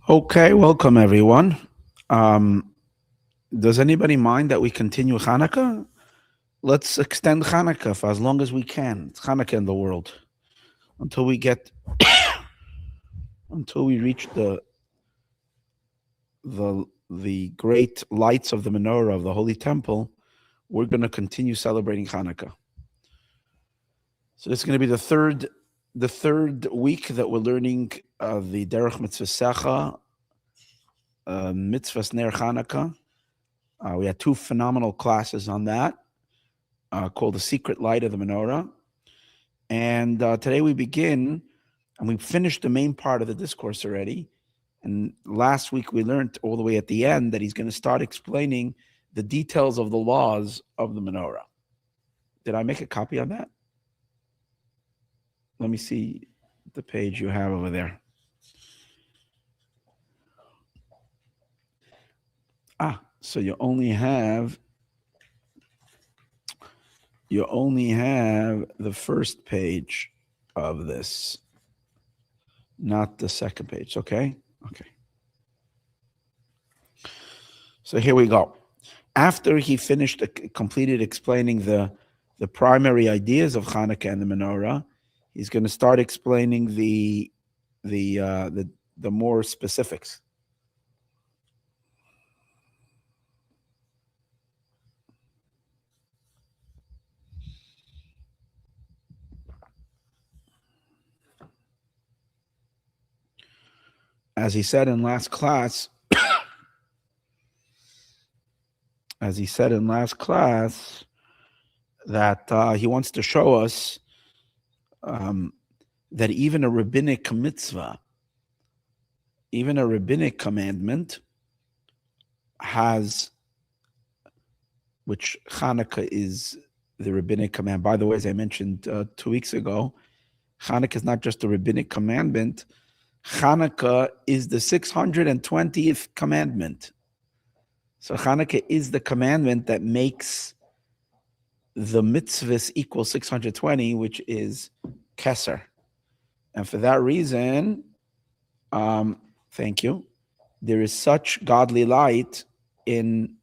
Okay, welcome everyone. Um, does anybody mind that we continue Hanukkah? Let's extend Hanukkah for as long as we can. It's Hanukkah in the world until we get until we reach the great lights of the Menorah of the Holy Temple. We're going to continue celebrating Hanukkah. So this is going to be the third week that we're learning the Derech Mitzvosecha, Mitzvas Ner Hanukkah. We had two phenomenal classes on that called The Secret Light of the Menorah. And today we begin, and we finished the main part of the discourse already. And last week we learned all the way at the end that he's going to start explaining the details of the laws of the Menorah. Did I make a copy of that? Let me see the page you have over there. So you only have the first page of this, not the second page. Okay. So here we go. After he completed explaining the primary ideas of Hanukkah and the Menorah, he's going to start explaining the more specifics. As he said in last class, that he wants to show us that even a rabbinic mitzvah, even a rabbinic commandment has, which Hanukkah is the rabbinic command. By the way, as I mentioned 2 weeks ago, Hanukkah is not just a rabbinic commandment. Hanukkah is the 620th commandment. So Hanukkah is the commandment that makes the Mitzvas equal 620, which is Kesser. And for that reason, thank you, there is such godly light he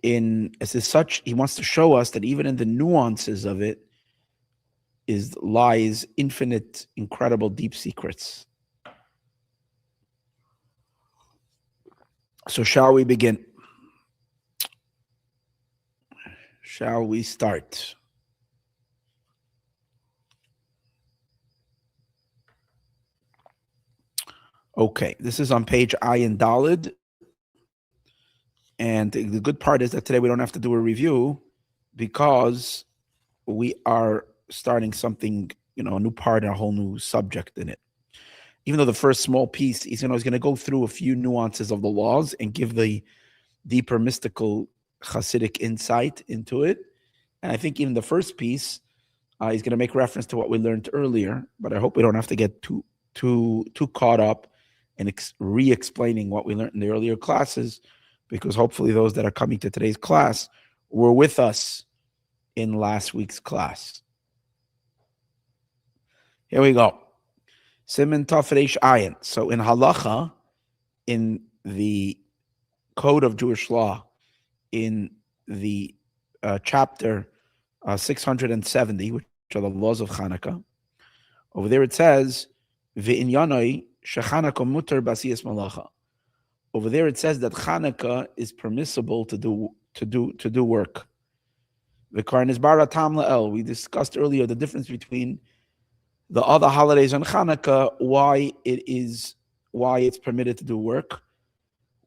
wants to show us that even in the nuances of it lies infinite, incredible, deep secrets. So shall we begin? Shall we start? Okay, this is on page Ayin Dalid. And the good part is that today we don't have to do a review because we are starting something, a new part and a whole new subject in it. Even though the first small piece, he's going to go through a few nuances of the laws and give the deeper mystical Hasidic insight into it. And I think even the first piece, he's going to make reference to what we learned earlier, but I hope we don't have to get too caught up in re-explaining what we learned in the earlier classes, because hopefully those that are coming to today's class were with us in last week's class. Here we go. Siman Taf Reish Ayin. So in halacha, in the code of Jewish law, in the chapter 670, which are the laws of Chanukah, over there it says, V'inyanoi shechanukah muter basiyas malacha. Over there it says that Chanukah is permissible to do work. V'kar nizbara tam la'el. We discussed earlier the difference between the other holidays and Chanukah, why it's permitted to do work.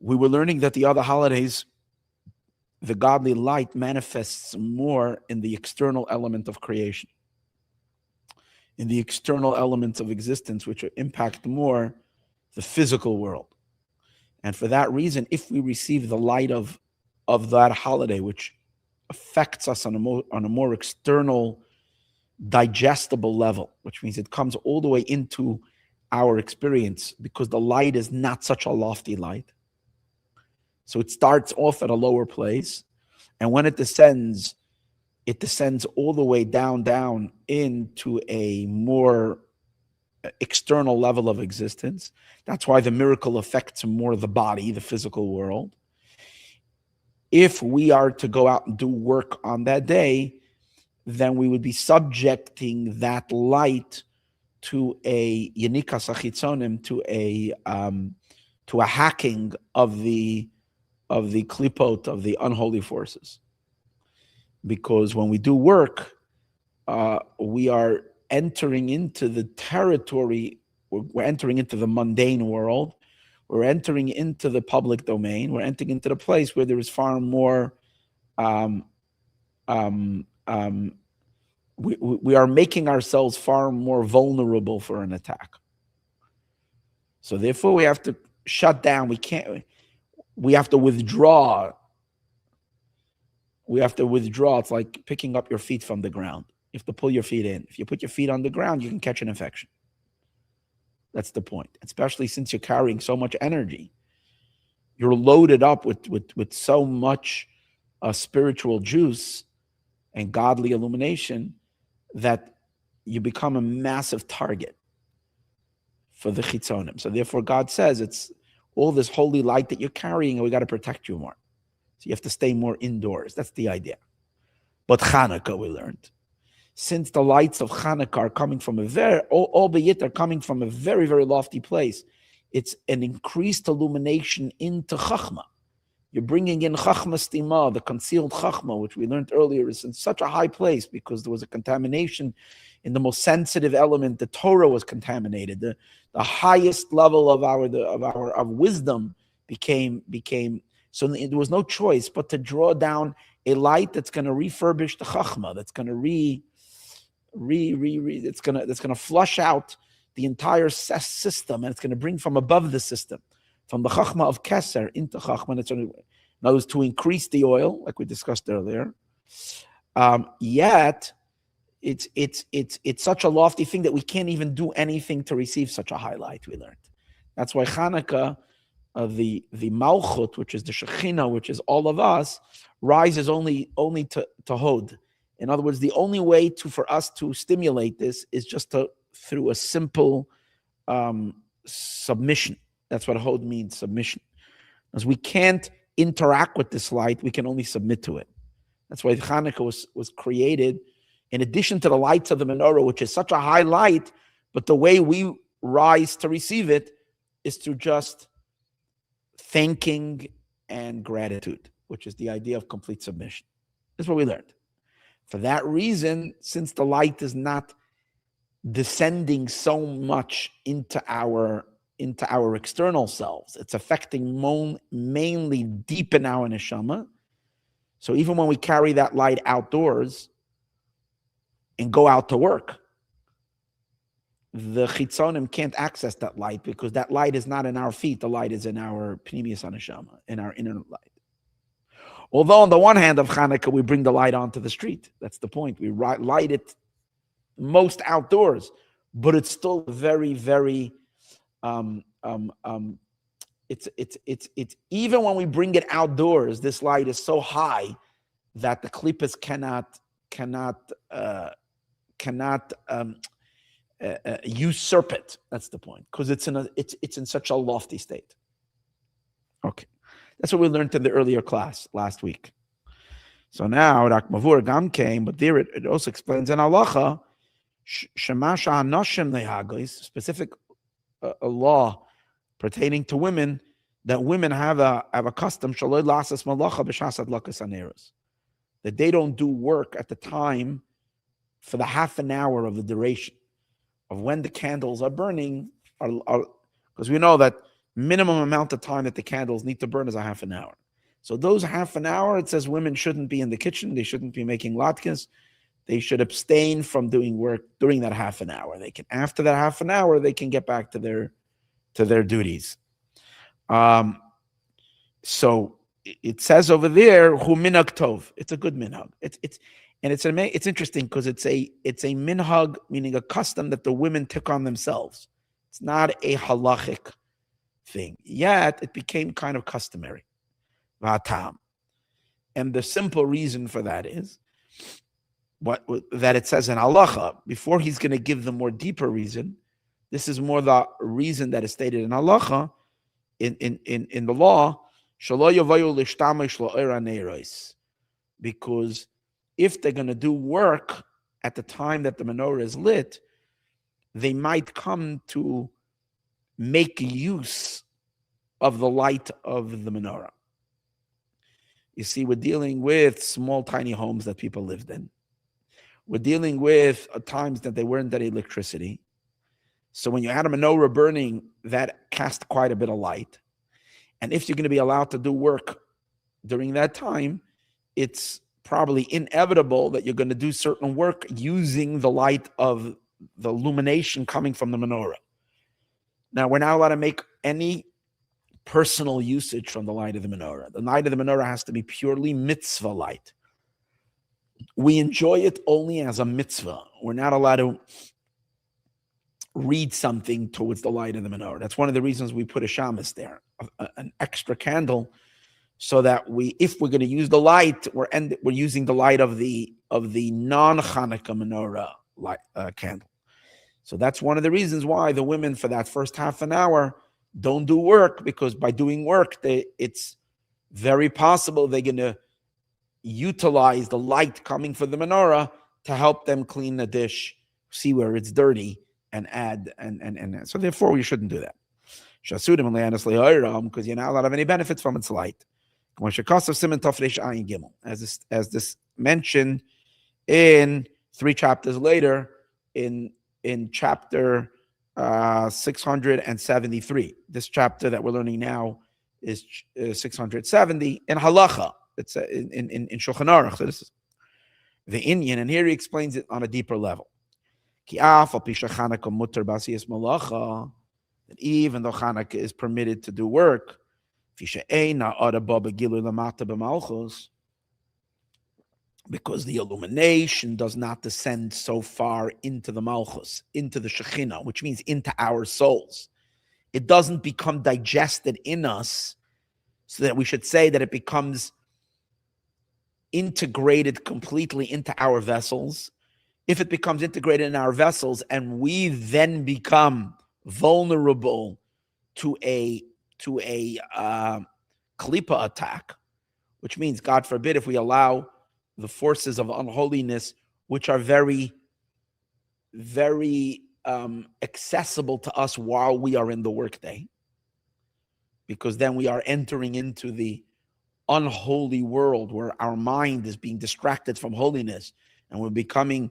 We were learning that the other holidays, the godly light manifests more in the external element of creation, in the external elements of existence, which impact more the physical world. And for that reason, if we receive the light of that holiday, which affects us on a more external, digestible level, which means it comes all the way into our experience, because the light is not such a lofty light. So it starts off at a lower place, and when it descends all the way down into a more external level of existence. That's why the miracle affects more the body, the physical world. If we are to go out and do work on that day, then we would be subjecting that light to a yenikas achitzonim, to a hacking of the klipot, of the unholy forces. Because when we do work, we are entering into the territory, we're entering into the mundane world, we're entering into the public domain, we're entering into the place where there is far more, we are making ourselves far more vulnerable for an attack. So therefore we have to shut down, we have to withdraw. We have to withdraw. It's like picking up your feet from the ground. You have to pull your feet in. If you put your feet on the ground, you can catch an infection. That's the point. Especially since you're carrying so much energy. You're loaded up with so much spiritual juice and godly illumination that you become a massive target for the chitzonim. So therefore God says it's all this holy light that you're carrying, and we got to protect you more. So you have to stay more indoors. That's the idea. But Chanuakh, we learned, since the lights of Chanuakh are coming from albeit they're coming from a very, very lofty place, it's an increased illumination into Chachma. You're bringing in Chachma Stima, the concealed Chachma, which we learned earlier is in such a high place because there was a contamination in the most sensitive element. The Torah was contaminated. The highest level of wisdom became. So there was no choice but to draw down a light that's going to refurbish the Chachma, that's going to that's going to flush out the entire system, and it's going to bring from above the system, from the Chachma of Keser into Chachma. In other words, to increase the oil, like we discussed earlier. Yet, it's such a lofty thing that we can't even do anything to receive such a highlight. We learned. That's why Chanuakh, the Malchut, which is the Shekhinah, which is all of us, rises only to Hod. In other words, the only way for us to stimulate this is just through a simple submission. That's what Hod means, submission. As we can't interact with this light, we can only submit to it. That's why Chanuakh was created, in addition to the lights of the menorah, which is such a high light, but the way we rise to receive it is through just thanking and gratitude, which is the idea of complete submission. That's what we learned. For that reason, since the light is not descending so much into our external selves, it's affecting mainly deep in our neshama. So even when we carry that light outdoors and go out to work, the chitzonim can't access that light because that light is not in our feet. The light is in our pnimius neshama, in our inner light. Although on the one hand of Chanuakh, we bring the light onto the street. That's the point. We light it most outdoors, but it's still very, very, it's even when we bring it outdoors, this light is so high that the klippas cannot usurp it. That's the point, because it's in such a lofty state. Okay. That's what we learned in the earlier class last week. So now Rak Mavur Gam came, but there it also explains in halacha, Shemasha Hanoshim Lehagos, specific a law pertaining to women, that women have a custom Shaloi Lasas Malacha B'Shas Adlakas Haneros, that they don't do work at the time for the half an hour of the duration of when the candles are burning, because we know that minimum amount of time that the candles need to burn is a half an hour. So those half an hour, it says women shouldn't be in the kitchen. They shouldn't be making latkes. They should abstain from doing work during that half an hour. They can, after that half an hour, they can get back to their duties. So it says over there, hu minhag tov. It's a good minhag. It's interesting because it's a minhag, meaning a custom that the women took on themselves. It's not a halachic thing. Yet it became kind of customary. Vatam. And the simple reason for that is that it says in halacha, before he's going to give the more deeper reason, This is more the reason that is stated in halacha, in the law, because if they're going to do work at the time that the menorah is lit, they might come to make use of the light of the menorah. You see, we're dealing with small, tiny homes that people lived in. We're dealing with times that they weren't that electricity. So when you had a menorah burning, that cast quite a bit of light. And if you're going to be allowed to do work during that time, it's probably inevitable that you're going to do certain work using the light of the illumination coming from the menorah. Now, we're not allowed to make any personal usage from the light of the menorah. The light of the menorah has to be purely mitzvah light. We enjoy it only as a mitzvah. We're not allowed to read something towards the light of the menorah. That's one of the reasons we put a shamus there, an extra candle, so that if we're going to use the light, we're using the light of the non-Chanuakh menorah light, candle. So that's one of the reasons why the women for that first half an hour don't do work, because by doing work, it's very possible they're going to utilize the light coming from the menorah to help them clean the dish, see where it's dirty, and add and so therefore we shouldn't do that. Because you're not allowed to have any benefits from its light. As this mentioned in 3 chapters later in chapter 673. This chapter that we're learning now is 670 in halacha. It's in Shulchan Aruch. So this is the Indian, and here he explains it on a deeper level. That even though Chanuakh is permitted to do work, because the illumination does not descend so far into the Malchus, into the Shekhinah, which means into our souls. It doesn't become digested in us, so that we should say that it becomes integrated completely into our vessels. If it becomes integrated in our vessels and we then become vulnerable to a klipa attack, which means, God forbid, if we allow the forces of unholiness, which are very, very accessible to us while we are in the workday, because then we are entering into the unholy world where our mind is being distracted from holiness and we're becoming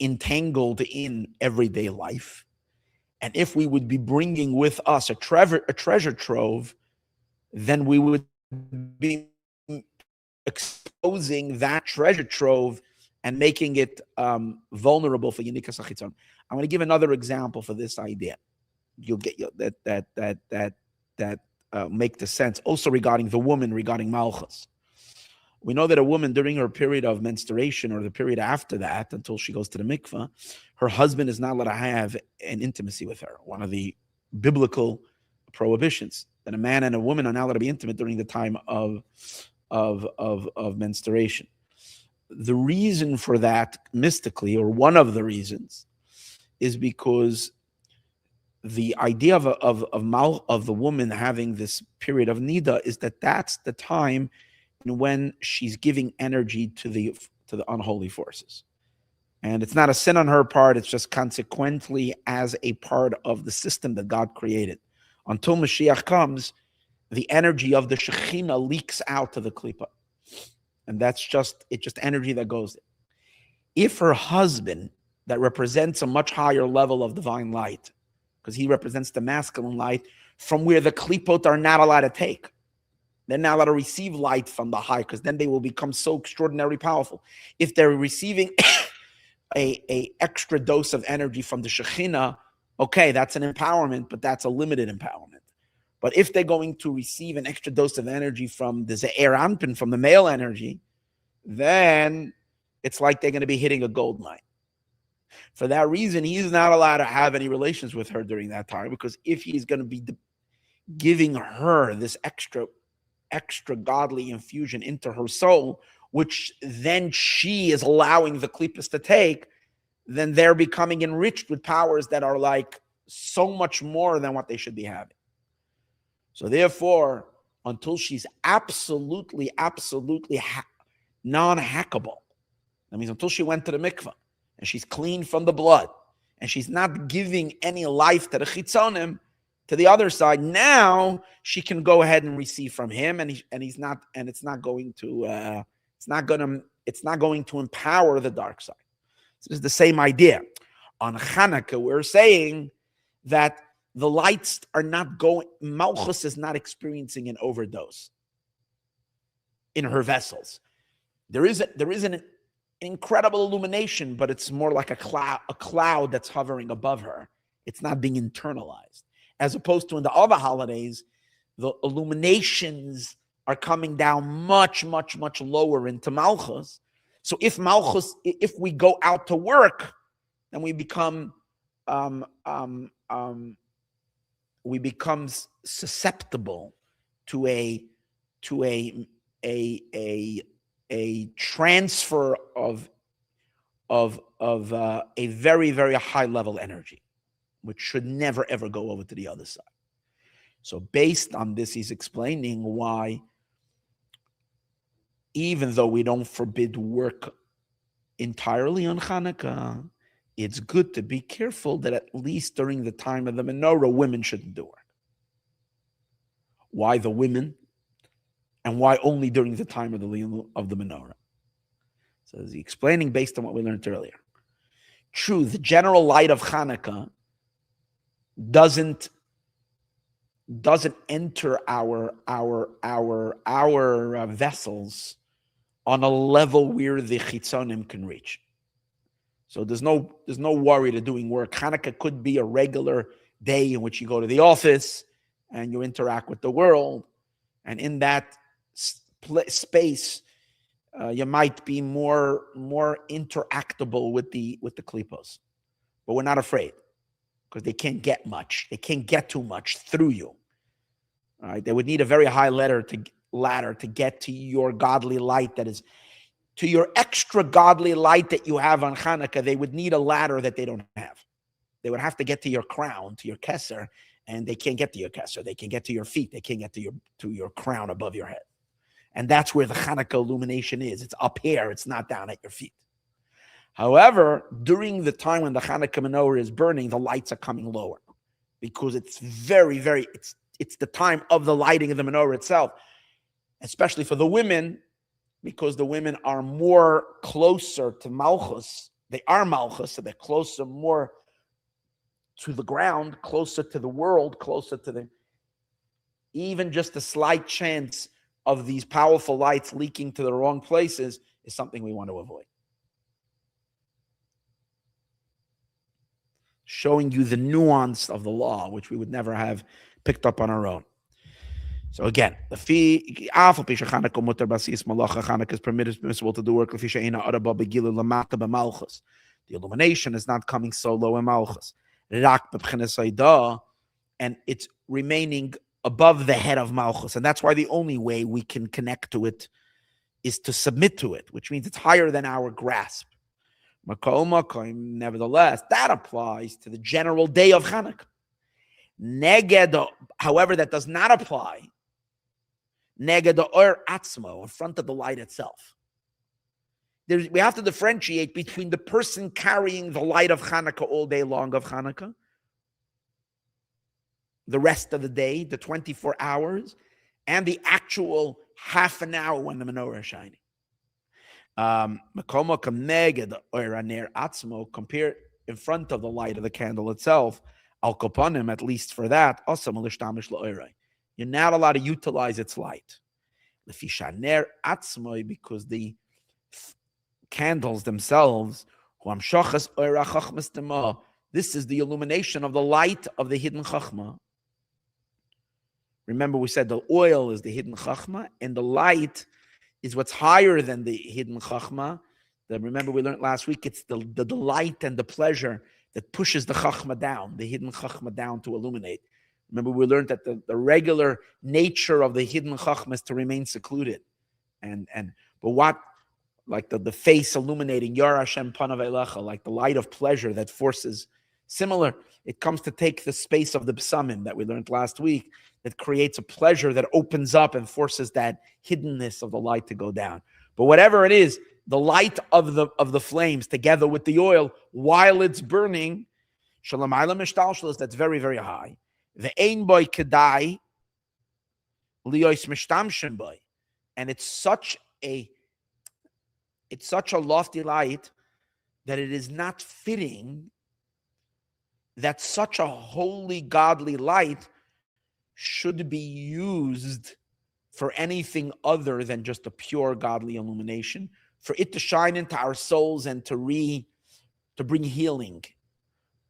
entangled in everyday life. And if we would be bringing with us a treasure trove, then we would be exposing that treasure trove and making it vulnerable for Yinikas HaChitzon. I'm going to give another example for this idea. You'll get that make the sense. Also regarding the woman, regarding Malchus. We know that a woman during her period of menstruation or the period after that, until she goes to the mikveh, her husband is not allowed to have an intimacy with her. One of the biblical prohibitions, that a man and a woman are not allowed to be intimate during the time of menstruation. The reason for that, mystically, or one of the reasons, is because the idea of the woman having this period of nida is that that's the time when she's giving energy to the unholy forces. And it's not a sin on her part, it's just consequently as a part of the system that God created. Until Mashiach comes, the energy of the Shekhinah leaks out to the Klippa. And it's just energy that goes there. If her husband, that represents a much higher level of divine light, because he represents the masculine light, from where the Klipot are not allowed to take. They're not allowed to receive light from the high, because then they will become so extraordinarily powerful. If they're receiving a extra dose of energy from the Shekhinah, okay, that's an empowerment, but that's a limited empowerment. But if they're going to receive an extra dose of energy from the Ze'er Anpin, from the male energy, then it's like they're going to be hitting a gold mine. For that reason, he's not allowed to have any relations with her during that time, because if he's going to be giving her this extra godly infusion into her soul, which then she is allowing the klippas to take, then they're becoming enriched with powers that are like so much more than what they should be having. So therefore, until she's absolutely non-hackable, that means until she went to the mikvah and she's clean from the blood and she's not giving any life to the chitzonim, to the other side, now she can go ahead and receive from him, and it's not going to empower the dark side. So it's the same idea. On Chanuakh, we're saying that the lights are not going, Malchus is not experiencing an overdose in her vessels. There is an incredible illumination, but it's more like a cloud that's hovering above her. It's not being internalized. As opposed to in the other holidays, the illuminations are coming down much, much, much lower into Malchus. So if we go out to work, then we become susceptible to a transfer of a very, very high level energy, which should never ever go over to the other side. So based on this, he's explaining why, even though we don't forbid work entirely on Chanuakh, it's good to be careful that at least during the time of the menorah, women shouldn't do work. Why the women? And why only during the time of the menorah? So he's explaining based on what we learned earlier. True, the general light of Chanuakh doesn't enter our vessels on a level where the chitzonim can reach. So there's no worry to doing work. Chanuakh could be a regular day in which you go to the office and you interact with the world, and in that space, you might be more interactable with the klipos. But we're not afraid, because they can't get much. They can't get too much through you. All right, they would need a very high ladder to get to your godly light, that is, to your extra godly light that you have on Chanuakh. They would need a ladder that they don't have. They would have to get to your crown, to your keser, and they can't get to your keser. They can get to your feet. They can't get to your crown above your head. And that's where the Chanuakh illumination is. It's up here. It's not down at your feet. However, during the time when the Chanuakh menorah is burning, the lights are coming lower, because it's very, very, it's the time of the lighting of the menorah itself, especially for the women, because the women are more closer to Malchus. They are Malchus, so they're closer, more to the ground, closer to the world, closer to the, even just a slight chance of these powerful lights leaking to the wrong places is something we want to avoid. Showing you the nuance of the law, which we would never have picked up on our own. So again, the Chanuakh is permissible to do work. The illumination is not coming so low in Malchus, and it's remaining above the head of Malchus, and that's why the only way we can connect to it is to submit to it, which means it's higher than our grasp. Nevertheless, that applies to the general day of Chanuakh. Neged, however, that does not apply. Neged or atzmo, in front of the light itself. We have to differentiate between the person carrying the light of Chanuakh all day long of Chanuakh, the rest of the day, the 24 hours, and the actual half an hour when the menorah is shining. Compare in front of the light of the candle itself, al kopanim, at least for that, you're not allowed to utilize its light. Because the candles themselves, this is the illumination of the light of the hidden chachma. Remember, we said the oil is the hidden chachma, and the light is what's higher than the hidden chachma. Remember, we learned last week, it's the delight and the pleasure that pushes the chachma down, the hidden chachma down to illuminate. Remember, we learned that the regular nature of the hidden chachma is to remain secluded. But what, like the face illuminating, Yar Hashem Panav Elecha, like the light of pleasure that forces Similar, it comes to take the space of the psamim that we learned last week, that creates a pleasure that opens up and forces that hiddenness of the light to go down. But whatever it is, the light of the flames together with the oil while it's burning, that's very, very high. The ein boy kedai liyos mishtamshin boy, and it's such a lofty light that it is not fitting that such a holy, godly light should be used for anything other than just a pure godly illumination, for it to shine into our souls and to bring healing.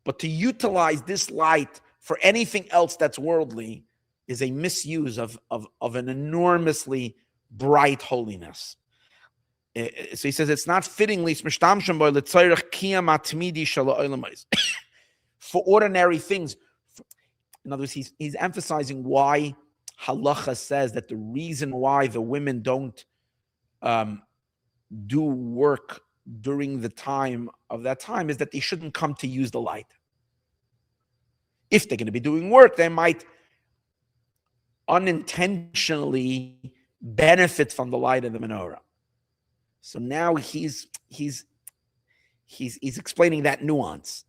But to utilize this light for anything else that's worldly is a misuse of an enormously bright holiness. So he says it's not fittingly for ordinary things. In other words, he's emphasizing why halacha says that the reason why the women don't do work during the time of that time is that they shouldn't come to use the light. If they're going to be doing work, they might unintentionally benefit from the light of the menorah. So now he's explaining that nuance.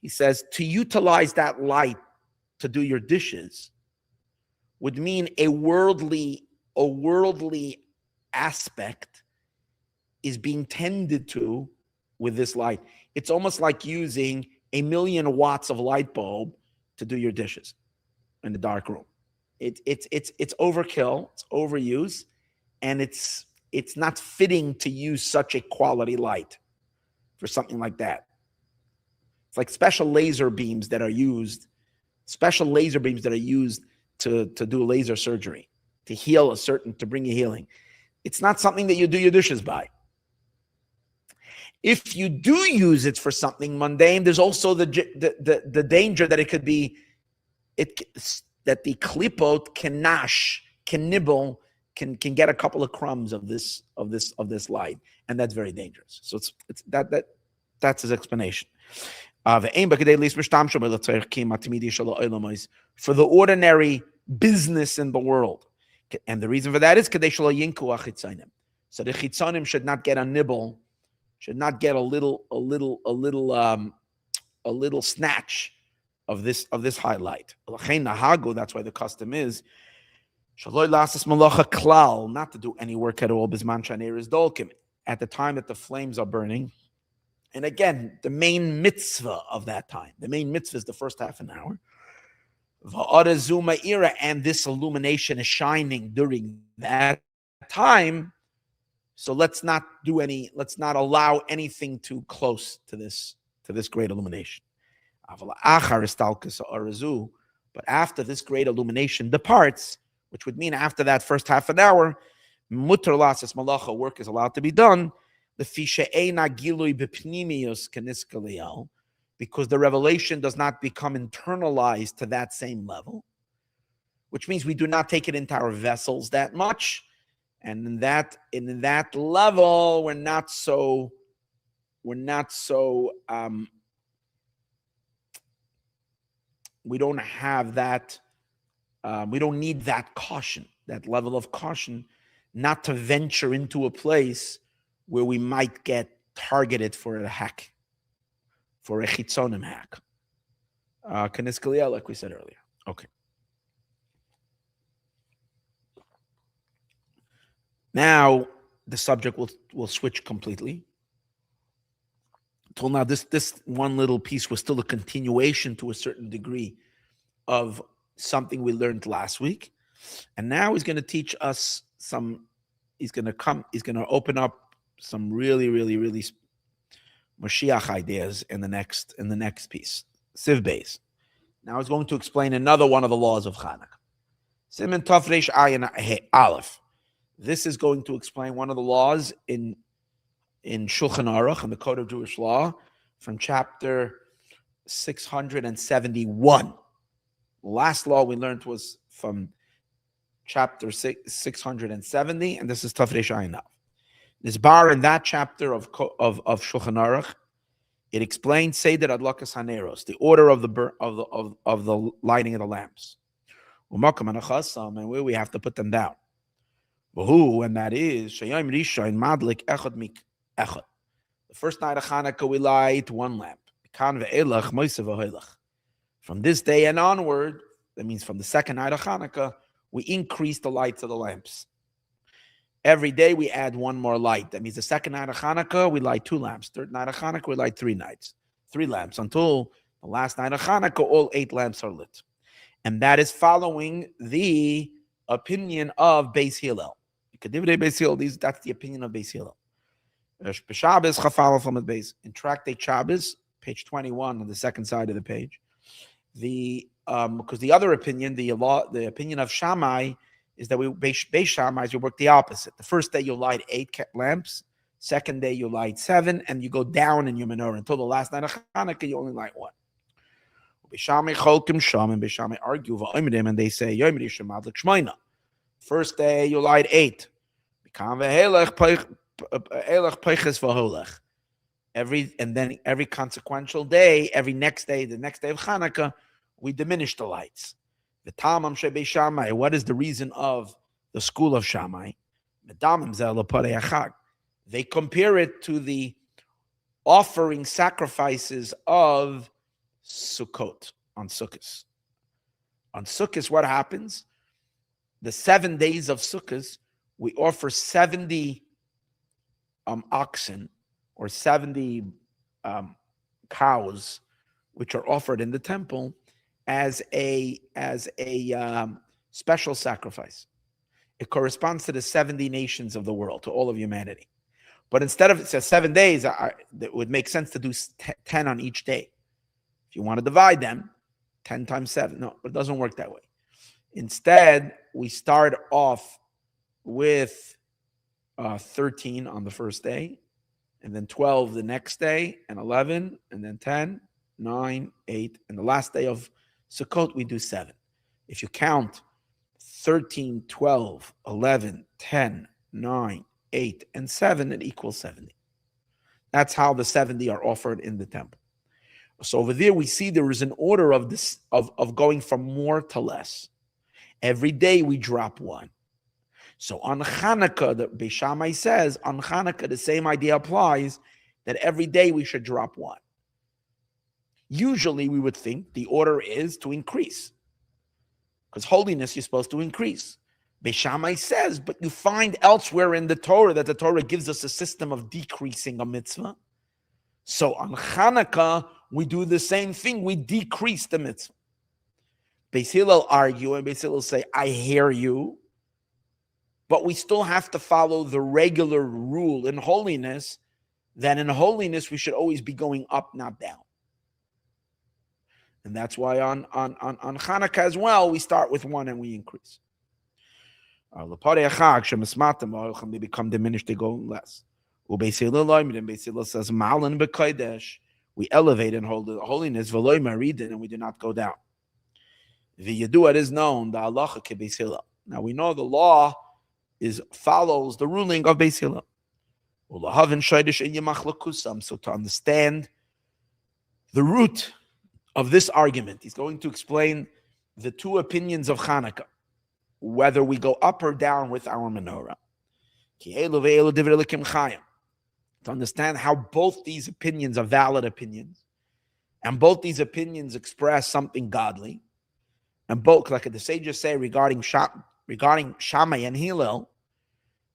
He says to utilize that light to do your dishes would mean a worldly aspect is being tended to with this light. It's almost like using 1,000,000 watts of light bulb to do your dishes in the dark room. It's overkill, it's overuse, and it's not fitting to use such a quality light for something like that. It's like special laser beams that are used to do laser surgery, to heal to bring you healing. It's not something that you do your dishes by. If you do use it for something mundane, there's also the danger that it could be that the klipot can nibble, can get a couple of crumbs of this light, and that's very dangerous. So that's his explanation. For the ordinary business in the world, and the reason for that is so the chitzonim should not get a nibble, should not get a little snatch of this highlight. That's why the custom is not to do any work at all at the time that the flames are burning. And again, the main mitzvah of that time, the main mitzvah is the first half an hour. And this illumination is shining during that time. So let's not allow anything too close to this great illumination. But after this great illumination departs, which would mean after that first half an hour, mutar lasas malacha, work is allowed to be done, because the revelation does not become internalized to that same level, which means we do not take it into our vessels that much. And in that level, we don't have that, we don't need that caution, that level of caution, not to venture into a place where we might get targeted for a hack, for a chitzonim hack. Kaniskalia, like we said earlier. Okay. Now the subject will switch completely. Till now, this one little piece was still a continuation to a certain degree of something we learned last week, and now he's going to teach us some. He's going to open up some really, really, really Mashiach ideas in the next piece, Siv Beis. Now he's going to explain another one of the laws of Chanuakh. Siman Tov Reish Ayin Aleph. This is going to explain one of the laws in Shulchan Aruch, in the Code of Jewish Law, from chapter 671. The last law we learned was from chapter 670, and this is Tov Reish Ayin Aleph. This bar in that chapter of Shulchan Aruch It explains Seder Adlakas Haneros, the order of the lighting of the lamps. And where we have to put them down. And that is Shayim Rishon Madlik Echad Mik Echad. The first night of Chanuakh we light one lamp. From this day and onward, that means from the second night of Chanuakh, we increase the lights of the lamps. Every day we add one more light. That means the second night of Chanuakh, we light 2 lamps. Third night of Chanuakh, we light 3 lamps. Until the last night of Chanuakh, all 8 lamps are lit. And that is following the opinion of Beis Hillel. That's the opinion of Beis Hillel. In Tractate Shabbos, page 21 on the second side of the page, because the other opinion, the opinion of Shammai, is that Beis Shammai, we work the opposite. The first day you light 8 lamps, second day you light 7, and you go down in your menorah until the last night of Chanuakh you only light 1. Beis Shammai cholkim sham, and Beis Shammai argue and they say Yom Rishon Madlik Shmoina. First day you light 8. Every consequential day, the next day of Chanuakh, we diminish the lights. What is the reason of the school of Shammai? They compare it to the offering sacrifices of Sukkot, on Sukkot. On Sukkot, what happens? The 7 days of Sukkot, we offer 70 oxen or 70 cows, which are offered in the temple as a special sacrifice. It corresponds to the 70 nations of the world, to all of humanity. But instead of, it says 7 days, it would make sense to do 10 on each day. If you want to divide them, 10 times 7. No, it doesn't work that way. Instead, we start off with 13 on the first day, and then 12 the next day, and 11, and then 10, 9, 8, and the last day of Sukkot, we do 7. If you count 13, 12, 11, 10, 9, 8, and 7, it equals 70. That's how the 70 are offered in the temple. So over there, we see there is an order of this of going from more to less. Every day we drop 1. So on Chanuakah, the Beis Shammai says, on Chanuakah, the same idea applies, that every day we should drop 1. Usually we would think the order is to increase, because holiness you're supposed to increase. Beis Shammai says, but you find elsewhere in the Torah that the Torah gives us a system of decreasing a mitzvah. So on Chanuakah, we do the same thing. We decrease the mitzvah. Beis Hillel argue, and Beis Hillel say, I hear you, but we still have to follow the regular rule in holiness, that in holiness we should always be going up, not down. And that's why on Chanuakah as well, we start with 1 and we increase. They become diminished, they go less. Beis Hillel says, we elevate and hold the holiness, and we do not go down. The Yedua is known, the halacha ke Beis Hillel. Now we know the law follows the ruling of Beis Hillel. So to understand the root of this argument, he's going to explain the 2 opinions of Chanuakah, whether we go up or down with our menorah. To understand how both these opinions are valid opinions, and both these opinions express something godly, and both, like the sages say regarding Shammai and Hillel,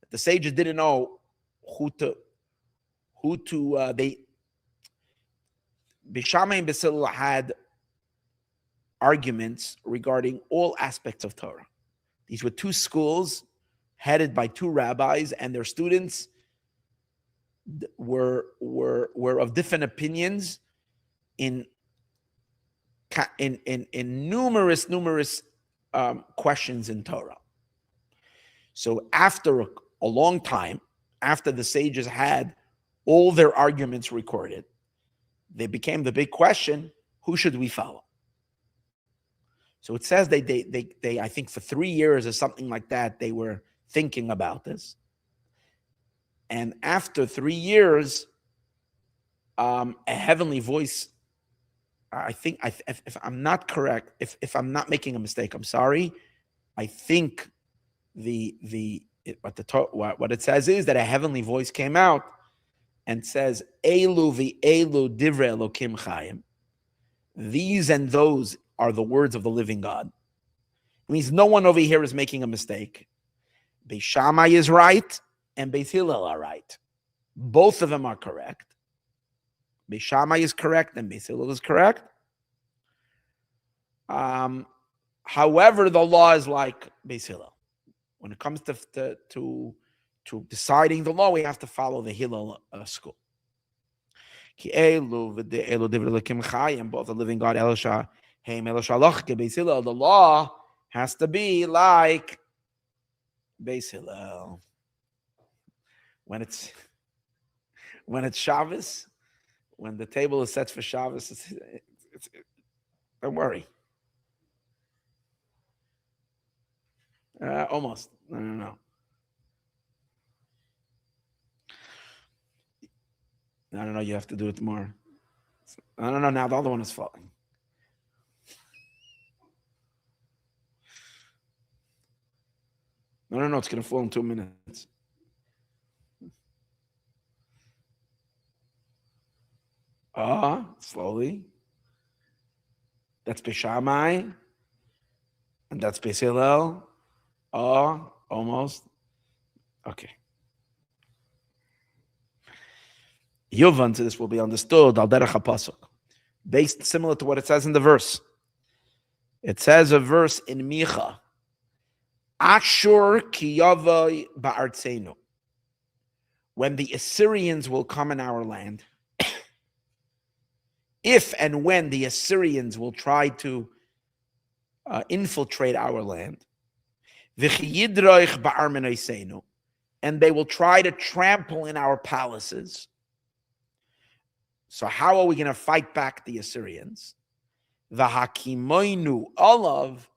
the sages didn't know Beis Shammai and Beis Hillel had arguments regarding all aspects of Torah. These were 2 schools headed by 2 rabbis, and their students were of different opinions in numerous questions in Torah. So after a long time, after the sages had all their arguments recorded, they became the big question: who should we follow? So it says they I think for 3 years or something like that, they were thinking about this. And after 3 years, A heavenly voice. I think if I'm not correct, if I'm not making a mistake, I'm sorry. I think what it says is that a heavenly voice came out and says, "Elu v'elu divrei Elokim chayim." These and those are the words of the living God. It means no one over here is making a mistake. Beis Shammai is right and Beis Hillel are right. Both of them are correct. Beis Shammai is correct and Beis Hillel is correct. However, the law is like Beis Hillel. When it comes to deciding the law, we have to follow the Hillel school. Both the living God, the law has to be like Beis Hillel. When it's Shabbos, when the table is set for Shabbos, don't worry. Almost. No. No. You have to do it more. No. Now the other one is falling. No. It's going to fall in 2 minutes. Slowly. That's Beis Shammai. And that's Beis Hillel. Almost. Okay. Yuvan to this will be understood al derech pasuk, based similar to what it says in the verse. It says a verse in Micha, Ashur ki yavai ba'artzenu. When the Assyrians will come in our land, if and when the Assyrians will try to infiltrate our land, v'chiyidroich ba'ar menosenu, and they will try to trample in our palaces. So how are we going to fight back the Assyrians? The Hakimoinu Olav,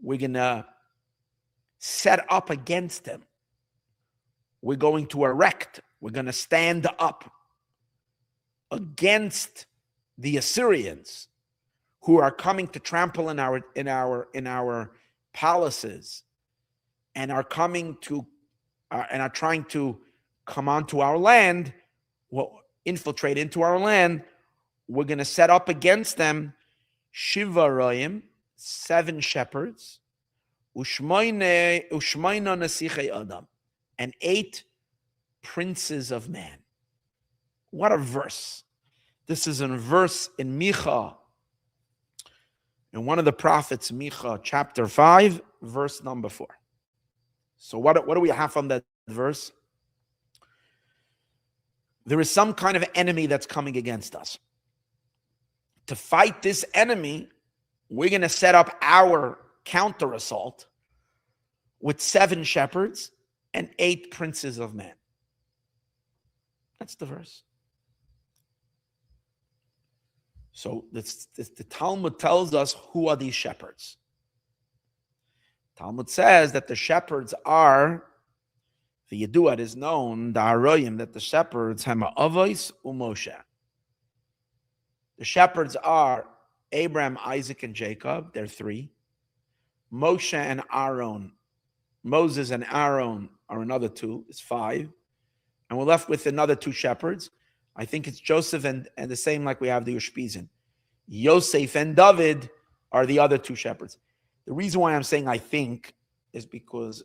we're going to set up against them. We're going to erect. We're going to stand up against the Assyrians who are coming to trample in our palaces and are coming to and are trying to come onto our land. Infiltrate into our land. We're going to set up against them Shiva Royim, 7 shepherds, Ushmaina Nasichei Adam, and 8 princes of man. What a verse. This is a verse in Micha, in one of the prophets, Micha, chapter 5, verse number 4. So what do we have from that verse? There is some kind of enemy that's coming against us. To fight this enemy, we're going to set up our counter assault with 7 shepherds and 8 princes of men. That's the verse. So the Talmud tells us who are these shepherds. Talmud says that the shepherds are, the Yeduat is known, the Aroyim, that the shepherds, Hema Avos uMoshe. The shepherds are Abraham, Isaac, and Jacob. They're 3. Moshe and Aaron. Moses and Aaron are another 2. It's 5. And we're left with another 2 shepherds. I think it's Joseph and the same like we have the Ushpizin. Yosef and David are the other 2 shepherds. The reason why I'm saying I think is because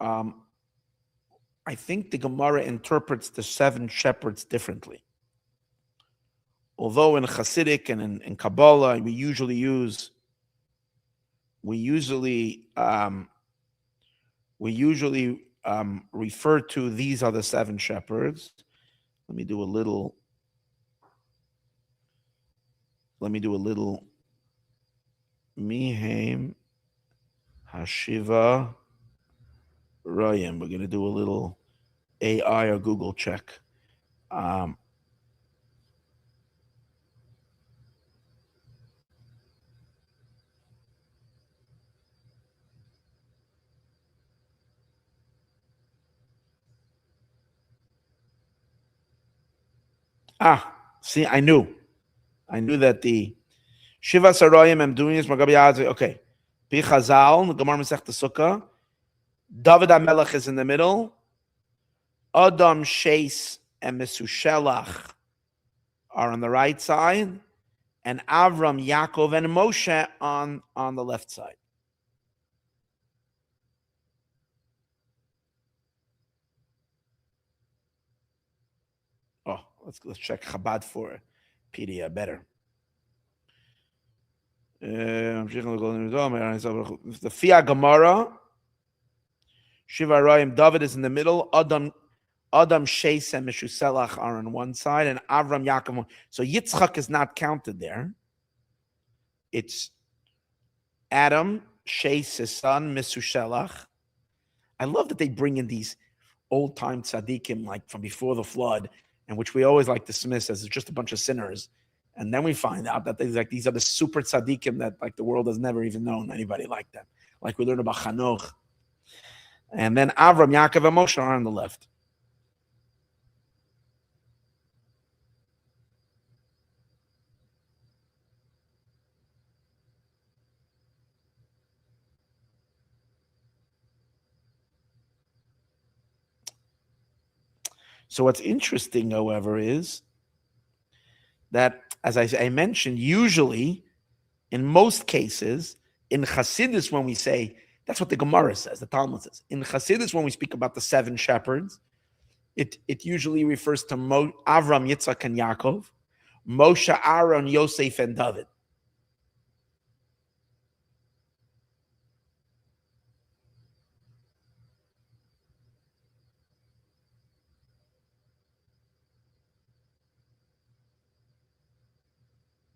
I think the Gemara interprets the 7 shepherds differently. Although in Hasidic and in Kabbalah we usually refer to these are the 7 shepherds. Let me do a little Mihaim Hashiva Rayim. We're going to do a little AI or Google check. See, I knew that the Shiva Saroyim am doing this. Okay, Pi Chazal, the Gemara Masechta Sukkah. David HaMelech is in the middle. Adam, Sheis, and Mesushelach are on the right side, and Avram, Yaakov, and Moshe on the left side. Oh, let's check Chabad for PDF better. The Fia Gemara, Shiva Arayim, David is in the middle. Adam, Sheis, and Meshuselach are on one side, and Avram, Yaakov. So Yitzchak is not counted there. It's Adam, Sheis, his son, Meshuselach. I love that they bring in these old-time tzaddikim, like from before the flood, and which we always like dismiss as just a bunch of sinners. And then we find out that these are the super tzaddikim that like the world has never even known anybody like them. Like we learn about Chanuakh. And then Avram, Yaakov, and Moshe are on the left. So what's interesting, however, is that, as I mentioned, usually, in most cases, in Chassidus, when we say, that's what the Gemara says, the Talmud says. In Chassidus, when we speak about the 7 shepherds, it usually refers to Avram, Yitzchak, and Yaakov, Moshe, Aaron, Yosef, and David.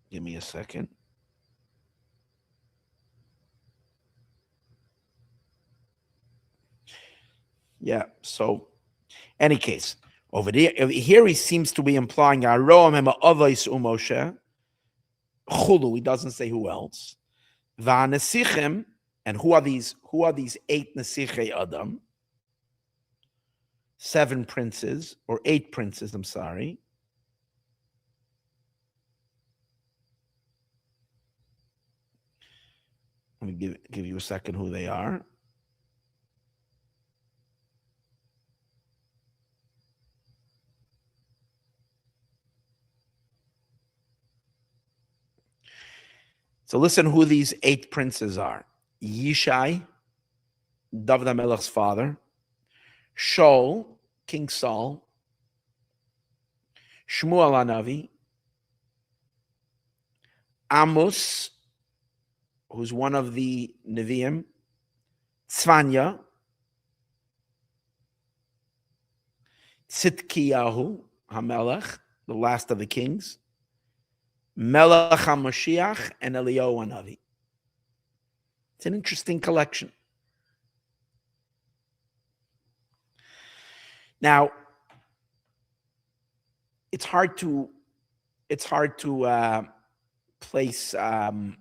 Give me a second. Yeah, so, any case, over here he seems to be implying Aroam Hema Avos Umoshe, Chulu, he doesn't say who else. Va'nesichim, and who are these 8 Nesichei Adam? 7 princes, or 8 princes, I'm sorry. Let me give you a second who they are. So listen who these 8 princes are. Yishai, David HaMelech's father. Shaul, King Saul. Shmuel HaNavi. Amos, who's one of the Nevi'im. Tzvanya. Tzidkiyahu HaMelech, the last of the kings. Melech HaMashiach, and Eliyahu HaNavi. It's an interesting collection. Now, it's hard to place to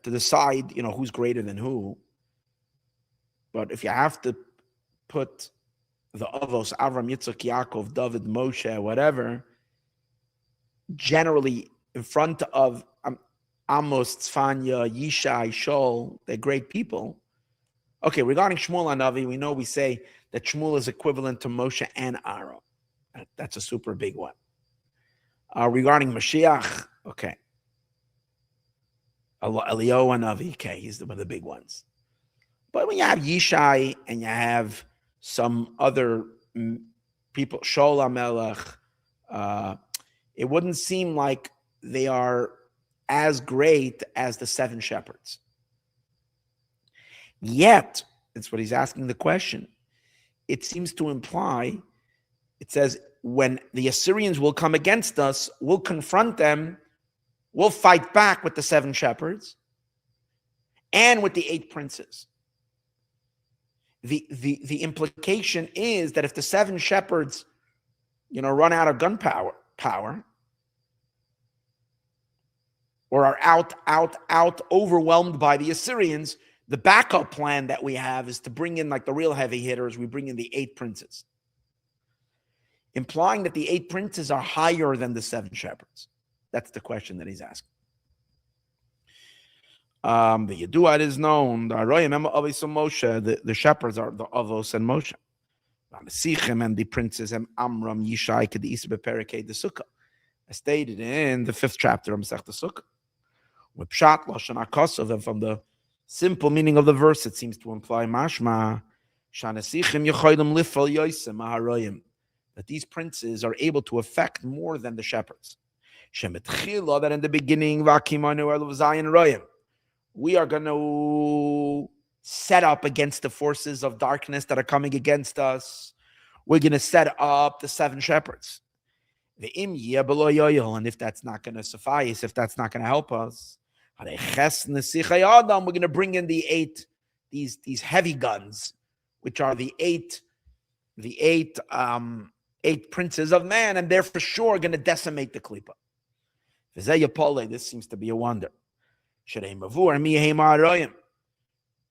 decide, who's greater than who. But if you have to put the Avos, Avram, Yitzchak, Yaakov, David, Moshe, whatever, generally in front of Amos, Tzvanya, Yishai, Shaul, they're great people. Okay, regarding Shmuel HaNavi, we say that Shmuel is equivalent to Moshe and Aaron. That's a super big one. Regarding Mashiach, okay. Eliyahu HaNavi, okay, he's one of the big ones. But when you have Yishai and you have some other people, Shaul HaMelech, it wouldn't seem like they are as great as the 7 shepherds. Yet, that's what he's asking the question. It seems to imply, it says, when the Assyrians will come against us, we'll confront them, we'll fight back with the 7 shepherds and with the 8 princes. The implication is that if the 7 shepherds, run out of gunpowder, or are out overwhelmed by the Assyrians, the backup plan that we have is to bring in like the real heavy hitters. We bring in the 8 princes. implying that the 8 princes are higher than the 7 shepherds? That's the question that he's asking. The Yeduat is known. The Aroyim Moshe, the shepherds are the Avos and Moshe. Sichim and the princes and Amram, Yishai, Kedis, Bepereke, the Sukkah, as stated in the 5th chapter of Masech the Sukkah. With Pshat, Lashon HaKosov, and from the simple meaning of the verse, it seems to imply Mashma, Shanasichim Yechoidim Lifal Yosem Aharoyim, that these princes are able to affect more than the shepherds. Shemetchila, that in the beginning, Vakimanu Elav Zayin Royim, we are going to set up against the forces of darkness that are coming against us. We're going to set up the 7 shepherds. The Im below Yoyel, and if that's not going to suffice, if that's not going to help us, we're going to bring in the 8, these heavy guns, which are the eight princes of man, and they're for sure going to decimate the Klippa. This seems to be a wonder.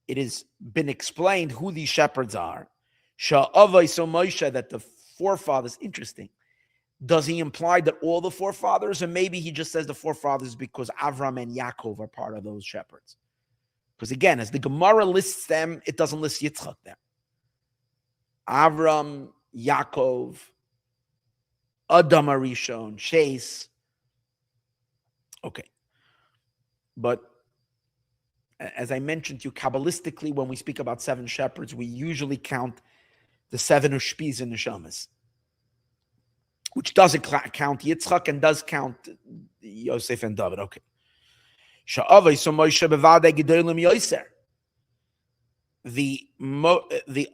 It has been explained who these shepherds are. That the forefathers, interesting. Does he imply that all the forefathers, or maybe he just says the forefathers because Avram and Yaakov are part of those shepherds? Because again, as the Gemara lists them, it doesn't list Yitzchak there. Avram, Yaakov, Adam Arishon, Shais. Okay. But as I mentioned to you, Kabbalistically, when we speak about 7 shepherds, we usually count the 7 Ushpiz and Neshamas, which doesn't count Yitzchak and does count Yosef and David. Okay. The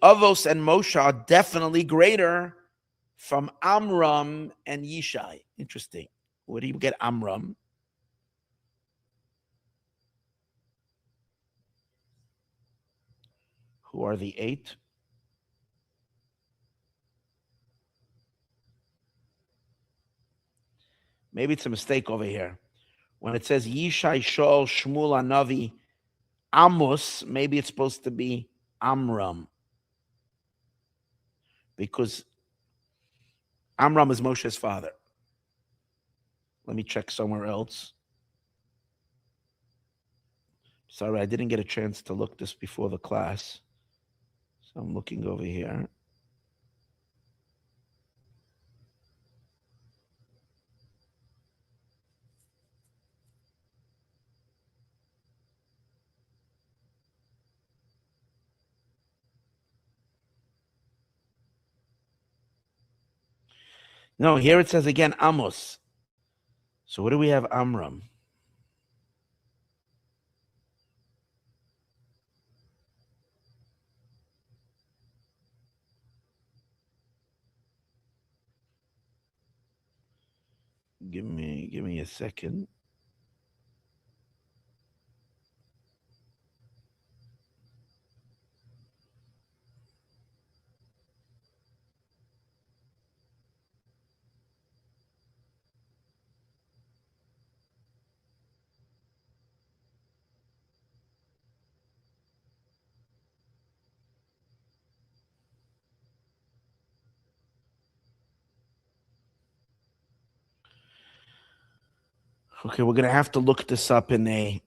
Avos and Moshe are definitely greater from Amram and Yishai. Interesting. Where do you get Amram? Who are the 8? Maybe it's a mistake over here. When it says Yishai, Shaul, Shmuel, Anavi, Amos, maybe it's supposed to be Amram. Because Amram is Moshe's father. Let me check somewhere else. Sorry, I didn't get a chance to look this before the class. So I'm looking over here. No, here it says again Amos. So what do we have Amram? Give me a second. Okay, we're gonna have to look this up in a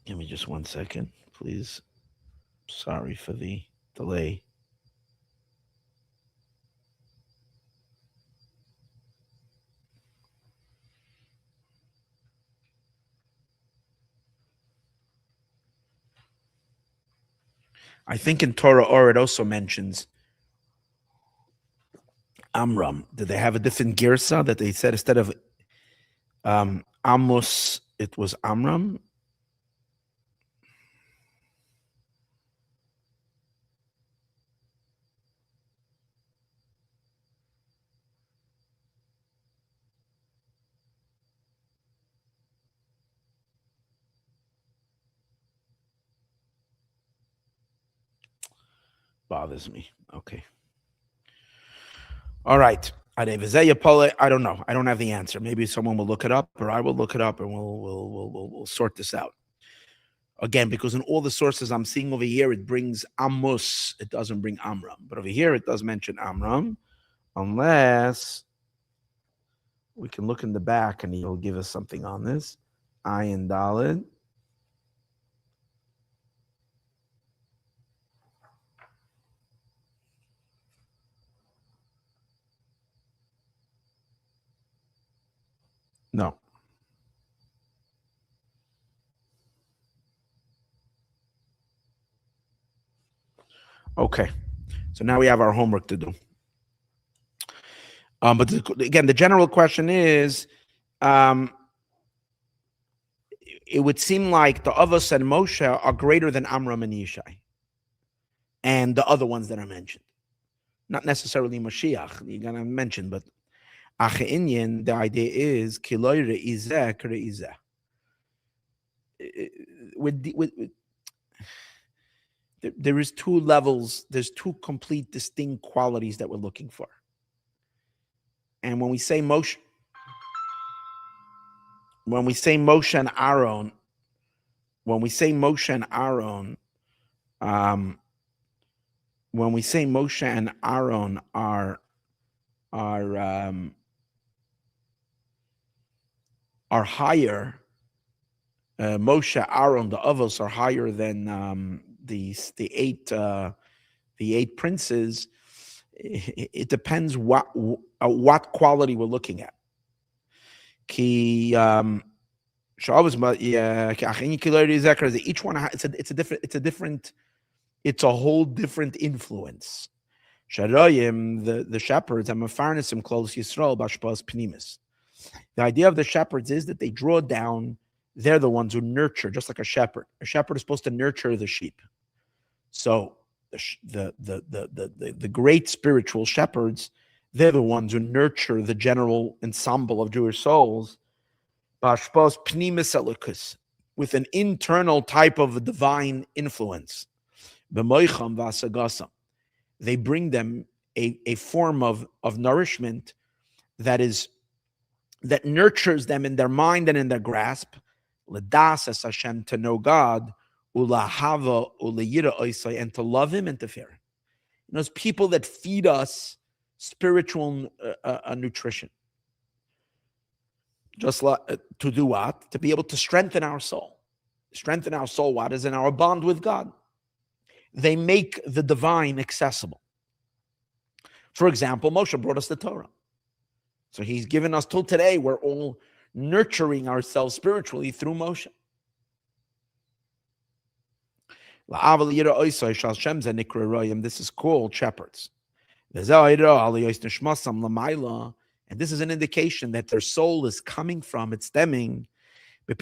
give me just 1 second, please. Sorry for the delay. I think in Torah Or it also mentions Amram. Did they have a different girsa that they said instead of Amos, it was Amram? Bothers me. Okay. All right. I don't know. I don't have the answer. Maybe someone will look it up, or I will look it up, and we'll sort this out. Again, because in all the sources I'm seeing over here, it brings Amos. It doesn't bring Amram. But over here, it does mention Amram, unless we can look in the back and he'll give us something on this. Ayin Daled. No. Okay. So now we have our homework to do. But again, the general question is, it would seem like the Avos and Moshe are greater than Amram and Yishai, and the other ones that are mentioned. Not necessarily Mashiach, you're going to mention, but Ache'inyan, the idea is, Kiloi re'izeh k're'izeh. There is two levels, there's two complete distinct qualities that we're looking for. And when we say Moshe and Aaron, when we say Moshe and Aaron are higher, Moshe, Aaron, the Avos are higher than the eight princes. It depends what quality we're looking at. Each one it's a whole different influence. The shepherds, Amafarnasim close Yisrael bashpas pnimis. The idea of the shepherds is that they draw down. They're the ones who nurture, just like a shepherd. A shepherd is supposed to nurture the sheep. So the great spiritual shepherds, they're the ones who nurture the general ensemble of Jewish souls, bashpas pnimis elokus, with an internal type of divine influence. B'moicham v'asagasam, they bring them a form of nourishment that nurtures them in their mind and in their grasp. L'das es Hashem, to know God, ulahava ulayira oisai, and to love Him and to fear Him. Those people that feed us spiritual nutrition. Just like to do what? To be able to strengthen our soul. Strengthen our soul, what is in our bond with God. They make the divine accessible. For example, Moshe brought us the Torah. So he's given us till today, we're all nurturing ourselves spiritually through Moshe. This is called shepherds. And this is an indication that their soul is coming from, it's stemming, they're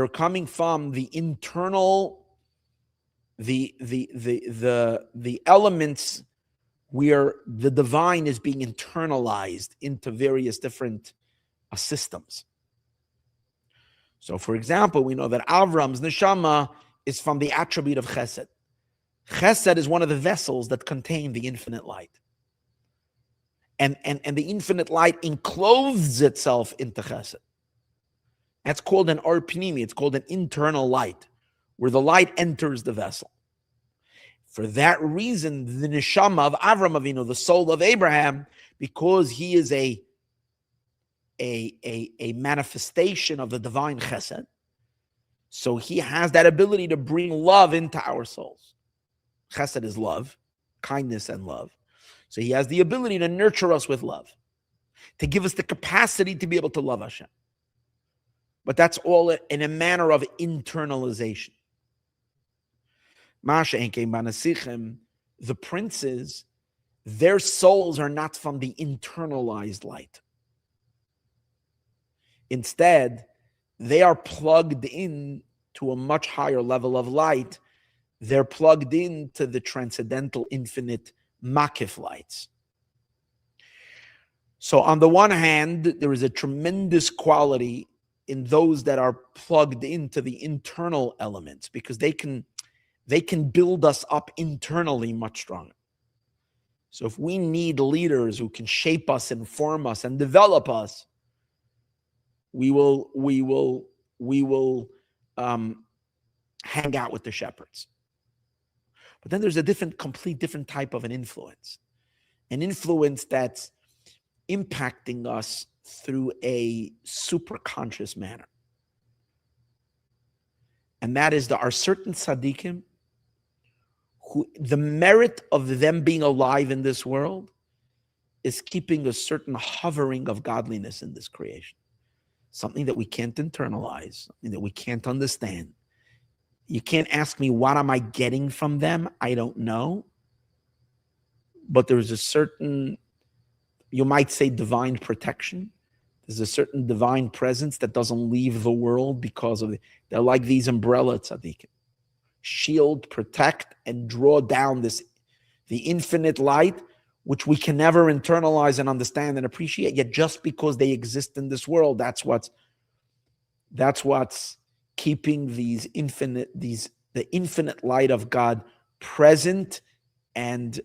coming from the internal, the elements where the divine is being internalized into various different systems. So, for example, we know that Avram's neshama is from the attribute of chesed. Chesed is one of the vessels that contain the infinite light. And the infinite light encloses itself into chesed. That's called an or pnimi. It's called an internal light, where the light enters the vessel. For that reason, the neshama of Avram Avinu, the soul of Abraham, because he is a manifestation of the divine chesed, so he has that ability to bring love into our souls. Chesed is love, kindness and love. So he has the ability to nurture us with love, to give us the capacity to be able to love Hashem. But that's all in a manner of internalization. The princes, their souls are not from the internalized light. Instead, they are plugged in to a much higher level of light. They're plugged into the transcendental, infinite makif lights. So on the one hand, there is a tremendous quality in those that are plugged into the internal elements, because they can build us up internally much stronger. So if we need leaders who can shape us, inform us, and develop us, we will hang out with the shepherds. But then there's a complete different type of an influence that's impacting us through a super conscious manner. And that is there are certain tzaddikim who the merit of them being alive in this world is keeping a certain hovering of godliness in this creation. Something that we can't internalize, something that we can't understand. You can't ask me, what am I getting from them? I don't know. But there's a certain, you might say, divine protection. There's a certain divine presence that doesn't leave the world because of it. They're like these umbrella tzaddikim. Shield, protect, and draw down the infinite light, which we can never internalize and understand and appreciate. Yet just because they exist in this world, that's what's keeping the infinite light of God present and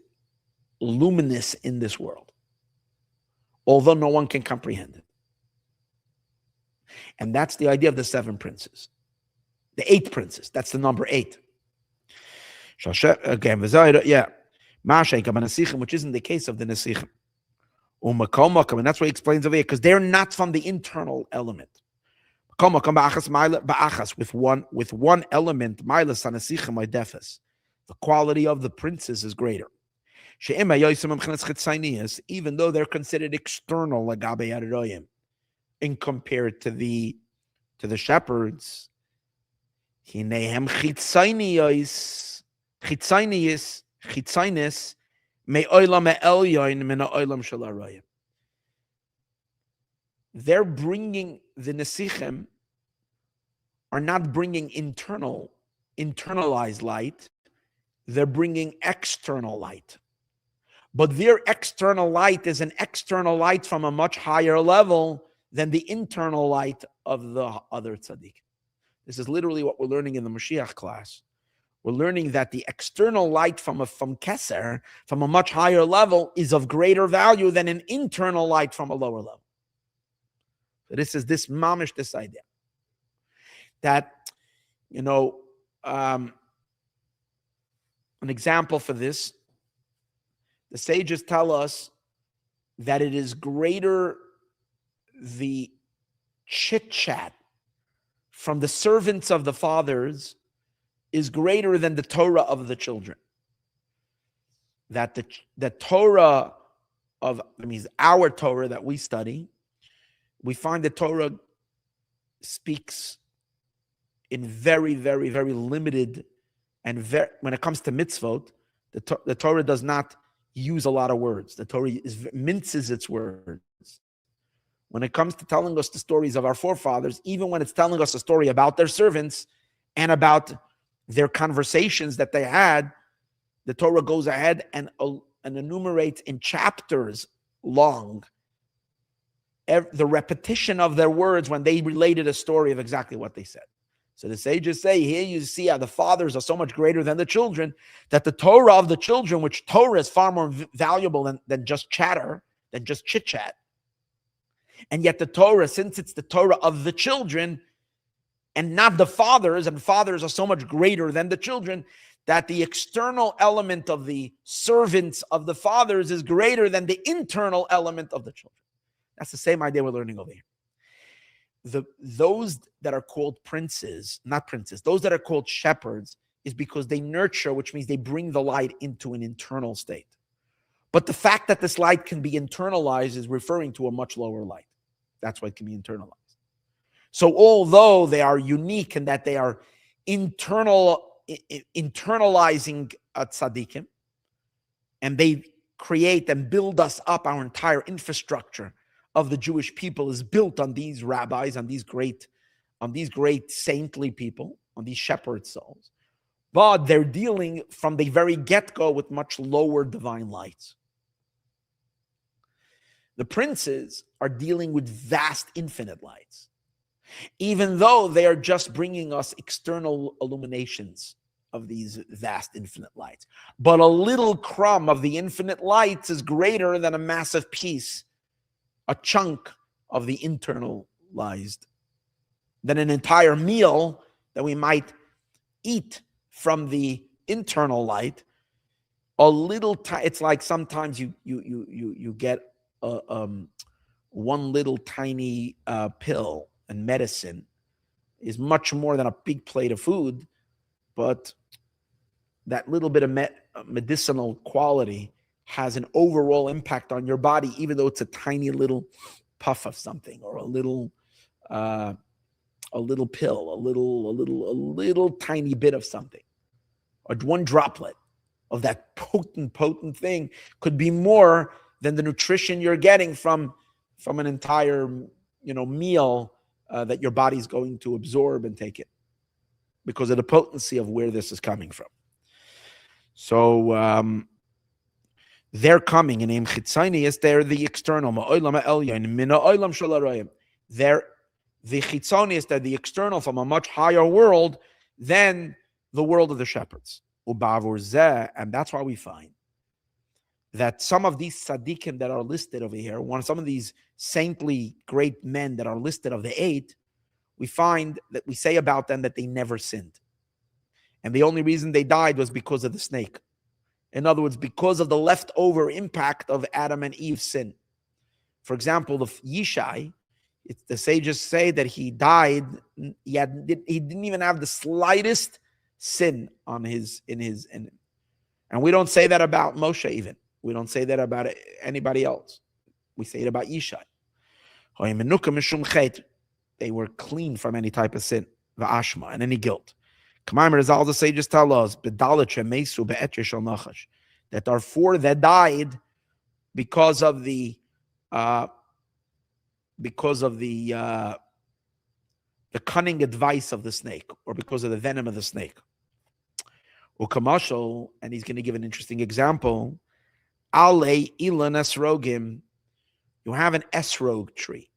luminous in this world, although no one can comprehend it. And that's the idea of the 7 princes. The 8 princes, that's the number 8. Again, yeah. Which isn't the case of the Nesichim. And that's what he explains over here, because they're not from the internal element. With one element, the quality of the princes is greater. Even though they're considered external in compared to the shepherds. They're bringing, the Nesichim are not bringing internalized light, they're bringing external light. But their external light is an external light from a much higher level than the internal light of the other tzaddik. This is literally what we're learning in the Mashiach class. We're learning that the external light from Keser, from a much higher level, is of greater value than an internal light from a lower level. So this is this idea that, an example for this, the sages tell us that it is greater the chit-chat from the servants of the fathers is greater than the Torah of the children. That the Torah our Torah that we study, we find the Torah speaks in very, very, very limited, and when it comes to mitzvot, the Torah does not use a lot of words. The Torah minces its words. When it comes to telling us the stories of our forefathers, even when it's telling us a story about their servants and about their conversations that they had, the Torah goes ahead and enumerates in chapters long the repetition of their words when they related a story of exactly what they said. So the sages say, here you see how the fathers are so much greater than the children, that the Torah of the children, which Torah is far more valuable than just chatter, than just chit-chat. And yet the Torah, since it's the Torah of the children and not the fathers, and fathers are so much greater than the children, that the external element of the servants of the fathers is greater than the internal element of the children. That's the same idea we're learning over here. Those that are called princes, not princes, those that are called shepherds is because they nurture, which means they bring the light into an internal state. But the fact that this light can be internalized is referring to a much lower light. That's why it can be internalized. So although they are unique in that they are internalizing tzaddikim, and they create and build us up, our entire infrastructure of the Jewish people is built on these rabbis, on these great saintly people, on these shepherd souls. But they're dealing from the very get-go with much lower divine lights. The princes are dealing with vast infinite lights, even though they are just bringing us external illuminations of these vast infinite lights. But a little crumb of the infinite lights is greater than a massive piece, a chunk of the internalized, than an entire meal that we might eat from the internal light. A little, it's like sometimes you get one little tiny pill and medicine is much more than a big plate of food, but that little bit of medicinal quality has an overall impact on your body, even though it's a tiny little puff of something or a little pill, a little tiny bit of something, or one droplet of that potent thing could be more than the nutrition you're getting from an entire meal that your body's going to absorb and take it, because of the potency of where this is coming from. So they're coming in Chitzonius, they're the external. They're the Chitzonius, they're the external from a much higher world than the world of the shepherds. And that's why we find that some of these tzaddikim that are listed over here, some of these saintly great men that are listed of the 8, we find that we say about them that they never sinned. And the only reason they died was because of the snake. In other words, because of the leftover impact of Adam and Eve's sin. For example, the Yishai, the sages say that he died, he didn't even have the slightest sin on and we don't say that about Moshe even. We don't say that about anybody else. We say it about Yishai. They were clean from any type of sin, v'ashma, and any guilt. All the sages tell us that there are 4 that died because of the cunning advice of the snake, or because of the venom of the snake. Ukamashal, and he's going to give an interesting example. Ale ilan esrogim. You have an esrog tree.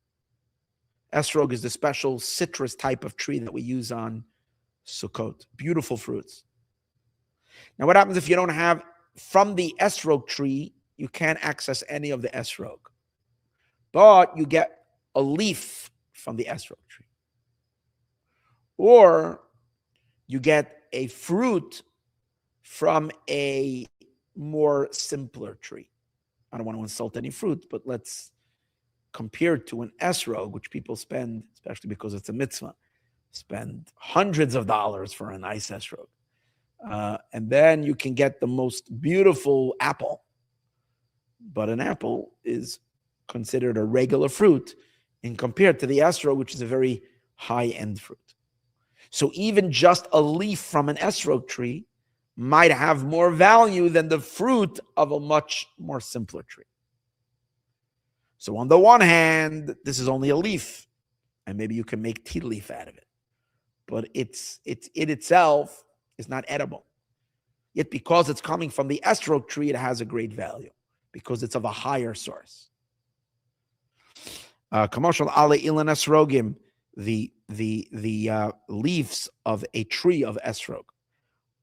Esrog is the special citrus type of tree that we use on Sukkot. Beautiful fruits. Now, what happens if you don't have, from the esrog tree, you can't access any of the esrog, but you get a leaf from the esrog tree, or you get a fruit from a more simpler tree. I don't want to insult any fruit, but let's compare it to an esrog, which people spend, especially because it's a mitzvah, spend hundreds of dollars for a nice esrog. And then you can get the most beautiful apple. But an apple is considered a regular fruit in compared to the esrog, which is a very high-end fruit. So even just a leaf from an esrog tree might have more value than the fruit of a much more simpler tree. So on the one hand, this is only a leaf, and maybe you can make tea leaf out of it. But it itself is not edible. Yet because it's coming from the esrog tree, it has a great value because it's of a higher source. Commercial ale ilan esrogim, the leaves of a tree of esrog.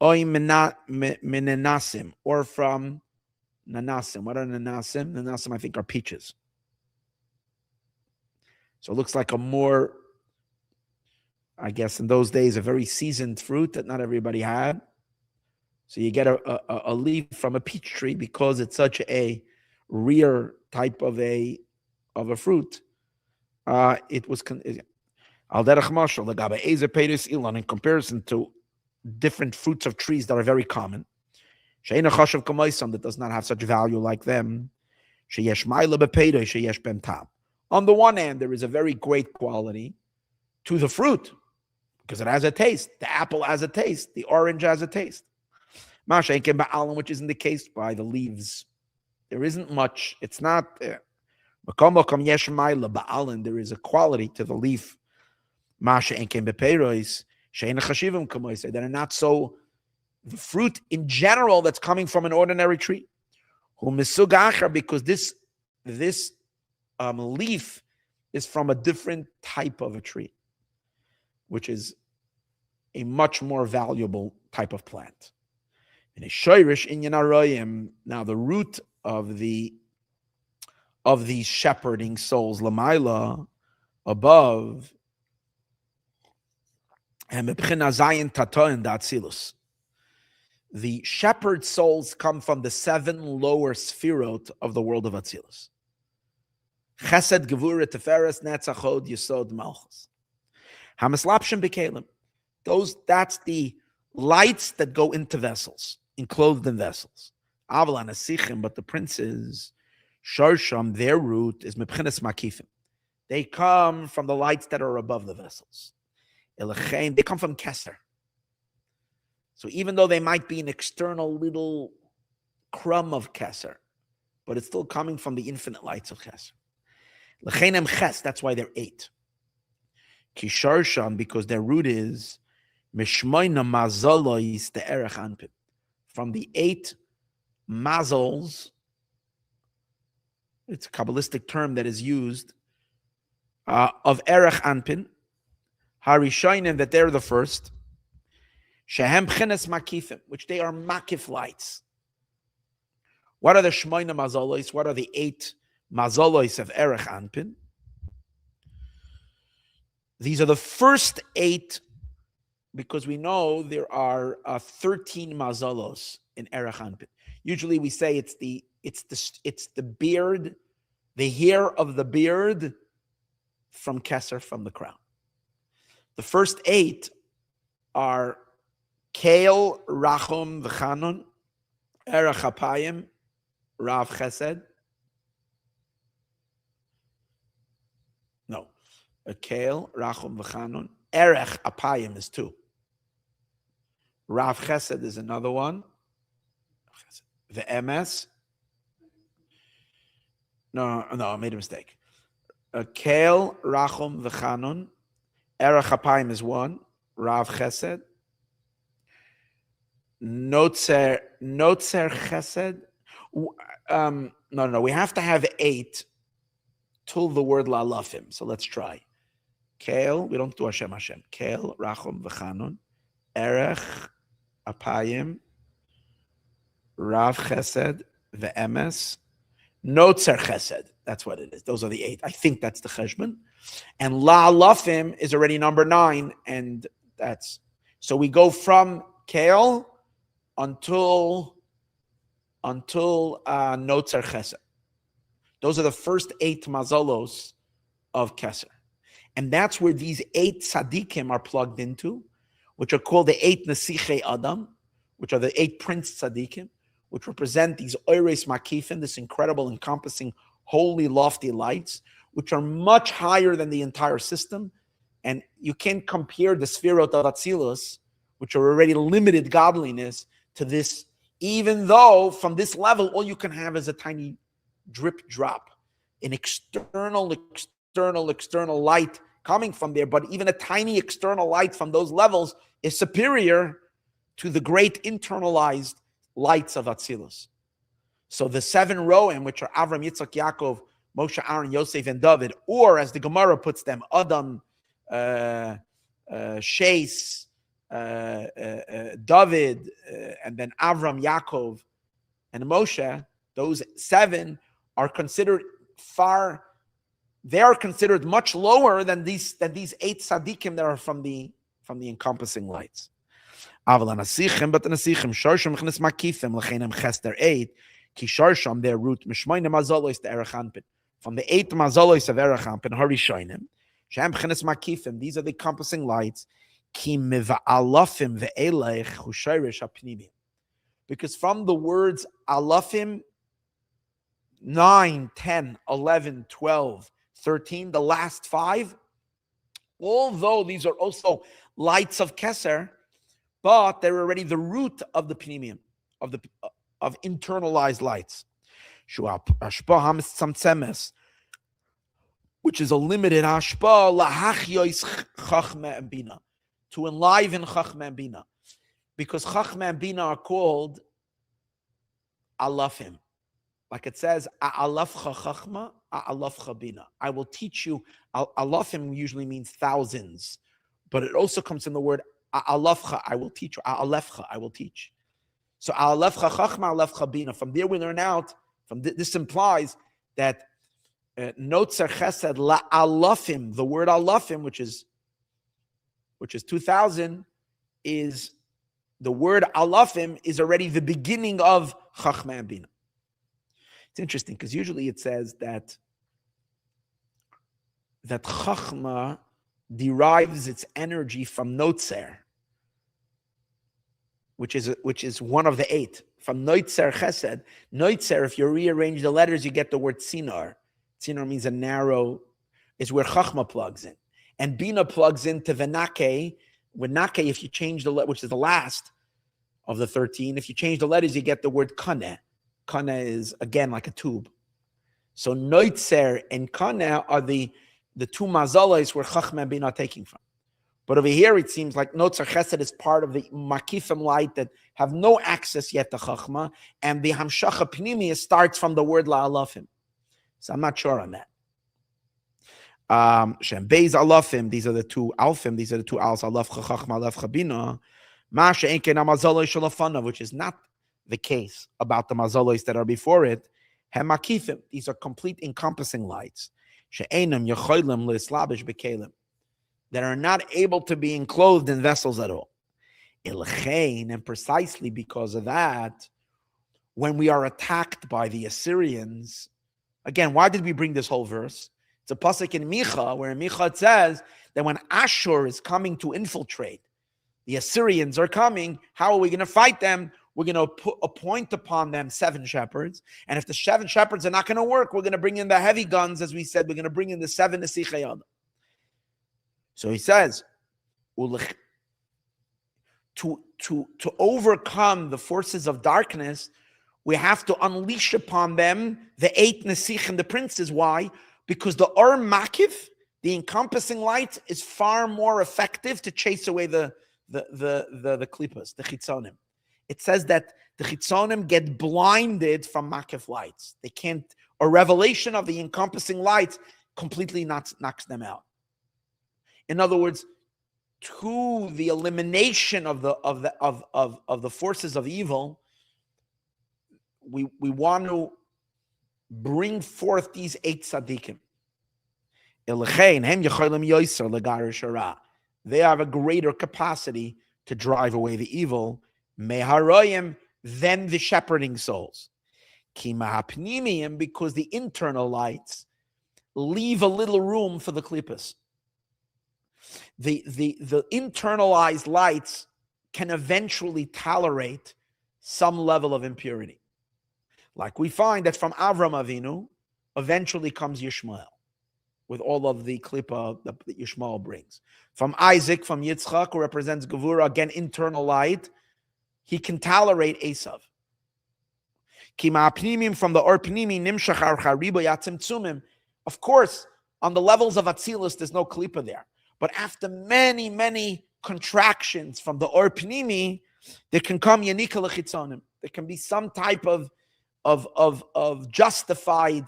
Oy menenasim, or from nanasim. What are nanasim? Nanasim, I think, are peaches. So it looks like a more, I guess in those days, a very seasoned fruit that not everybody had. So you get a leaf from a peach tree because it's such a rare type of a fruit. It was al derech mashal legabe eze peiros ilan, in comparison to different fruits of trees that are very common. She'ena chashav k'moisam, that does not have such value like them. Sheyesh ma'ila bepeiros sheyesh ben tam. On the one hand, there is a very great quality to the fruit because it has a taste. The apple has a taste. The orange has a taste. Which isn't the case by the leaves. There isn't much. It's not there. There is a quality to the leaf. That are not so. The fruit in general that's coming from an ordinary tree. Because this leaf is from a different type of a tree, which is a much more valuable type of plant. In a shoirish inyan aroyim, now the root of these shepherding souls, lamaila, above, and mebchina zayin tatoin datzilus. The shepherd souls come from the 7 lower sphirot of the world of Atzilus. Chesed, Gevura, Teferes, Netzach, Hod, Yesod, Malchus. Hamaslapshim Bekalim. That's the lights that go into vessels, enclosed in vessels. Aval Anasichim, but the princes, Sharsham, their root is Mebchinas Makifim. They come from the lights that are above the vessels. Elechaim, they come from Keser. So even though they might be an external little crumb of Keser, but it's still coming from the infinite lights of Keser. L'cheinem ches, that's why they're 8. Kisharsham, because their root is Mishmoina mazalois the Derech anpin. From the 8 mazals, it's a Kabbalistic term that is used, of Derech anpin, Harishoinim, that they're the first, Shehem Pchines Makifim, which they are Makif lights. What are the Shmoina Mazalois? What are the 8 Mazalois of Derech Anpin? These are the first 8, because we know there are 13 Mazalos in Derech Anpin. Usually we say it's the beard, the hair of the beard from Keser, from the crown. The first 8 are Kale, Rachum, V'chanon, Derech Apayim, Rav Chesed. No. Kale, Rachum, V'chanon. Derech Apayim is 2. Rav Chesed is another one. The MS. No, I made a mistake. Kale, Rachum, V'chanon. Derech Apayim is 1. Rav Chesed. Notzer Chesed. No. We have to have 8 till the word lalafim. So let's try. Kale, we don't do Hashem. Kale, Rachum, V'chanon, Derech, Apayim, Rav Chesed, Ve'emes, Notzer Chesed. That's what it is. Those are the 8. I think that's the cheshbon. And lalafim is already number 9, and that's so we go from Kale until Notzer Chesed. Those are the first 8 mazalos of Keser. And that's where these 8 tzaddikim are plugged into, which are called the 8 Nesichei Adam, which are the 8 Prince tzaddikim, which represent these Oires Makifim, this incredible, encompassing, holy, lofty lights, which are much higher than the entire system. And you can't compare the Sfirot of Atzilus, which are already limited godliness, to this, even though from this level, all you can have is a tiny drip drop, an external light coming from there. But even a tiny external light from those levels is superior to the great internalized lights of Atzilus. So the 7 Roim, which are Avram, Yitzchak, Yaakov, Moshe, Aaron, Yosef, and David, or as the Gemara puts them, Adam, Shais, David, and then Avram, Yaakov, and Moshe, those 7 are considered they are considered much lower than these 8 tzaddikim that are from the encompassing lights. But the Nasichim, Sharsham Chnes Makifim, Lechenem Chester 8, Ki Sharsham, their root, Mishmoine Mazalois, the Derech Anpin. From the 8 Mazalois of Derech Anpin, Harishoinim, Shem Chnes Makifim, these are the encompassing lights, Ki Miva'alafim ve'elech Hushayrish Apnimim. Because from the words Alafim, 9, 10, 11, 12, 13, the last 5, although these are also lights of Keser, but they're already the root of the Pnimium, of internalized lights. Which is a limited hashpa lahachyois chachma and bina, to enliven chachma and bina, because chachma and bina are called alafim. Like it says, alafcha chachma, alafcha bina. I will teach you. Alafim usually means thousands, but it also comes from the word A'alefcha, I will teach. A'alefcha, I will teach. So A'alefcha chachma, A'alefcha bina. From there we learn out, this implies that Notzer Chesed la'alafim, the word alafim, which is 2,000, is the word alafim is already the beginning of chachma and bina. It's interesting because usually it says that chachma derives its energy from Notzer, which is one of the 8. From Notzer Chesed. Notzer, if you rearrange the letters, you get the word tzinar. Tzinar means a narrow, is where chachma plugs in. And bina plugs into venake. With nake, if you change the letter, which is the last of the 13, if you change the letters, you get the word kaneh. Kaneh is, again, like a tube. So Noitzer and Kaneh are the 2 mazalos where chachma and bina are taking from. But over here, it seems like Notzer Chesed is part of the makifim light that have no access yet to chachma, and the hamshacha pnimi starts from the word la'alafim. So I'm not sure on that. Shem Beis Alafim, these are the 2 alfim, these are the 2 als, Alafcha Chachma, Alafcha Bina, Masha Enken Amazaloi Shalafana, which is not the case about the mazalos that are before it. Hemakifim, these are complete encompassing lights. She'enam Yecholim Lislabish Bekelim, that are not able to be enclosed in vessels at all. Ilchein, and precisely because of that, when we are attacked by the Assyrians, again, why did we bring this whole verse? It's a pasuk in Micha, where in Micha it says that when Ashur is coming to infiltrate, the Assyrians are coming, how are we going to fight them? We're going to appoint upon them 7 shepherds. And if the 7 shepherds are not going to work, we're going to bring in the heavy guns, as we said, we're going to bring in the 7 Nesichei. So he says, to overcome the forces of darkness, we have to unleash upon them the 8 Nesich and the princes. Why? Because the Or Makif, the encompassing light, is far more effective to chase away the klippas, the chitzonim. It says that the chitzonim get blinded from Makif lights. They can't. A revelation of the encompassing light completely knocks them out. In other words, to the elimination of the forces of evil, we want to bring forth these 8 tzaddikim. They have a greater capacity to drive away the evil than the shepherding souls. Because the internal lights leave a little room for the klippas. The internalized lights can eventually tolerate some level of impurity. Like we find that from Avram Avinu, eventually comes Yishmael, with all of the klippa that Yishmael brings. From Isaac, from Yitzchak, who represents Gevurah, again, internal light, he can tolerate Esav. Kima Pnimim, from the Or Pnimi, Nimshach Archa Riba Yatzim Tzumim. Of course, on the levels of Atzilus, there's no klippa there. But after many, many contractions from the Or Pnimi, there can come Yanika L'chitzonim. There can be some type of justified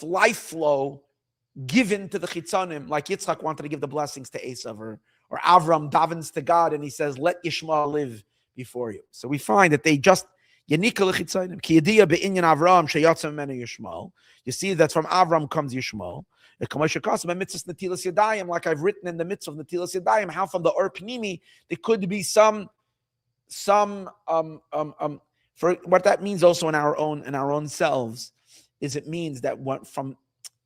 life flow given to the chitzonim, like Yitzchak wanted to give the blessings to Esav, or Avram davens to God and he says, "Let Yishmael live before you." So we find that they just Yanika l'chitzonim ki yediya be'inyan Avram sheyatzem menu Yishmael. You see that from Avram comes Yishmael. Like I've written in the Mitzvah of Netilas Yadayim, how from the Or Pnimi there could be some for what that means also in our own selves is it means that what from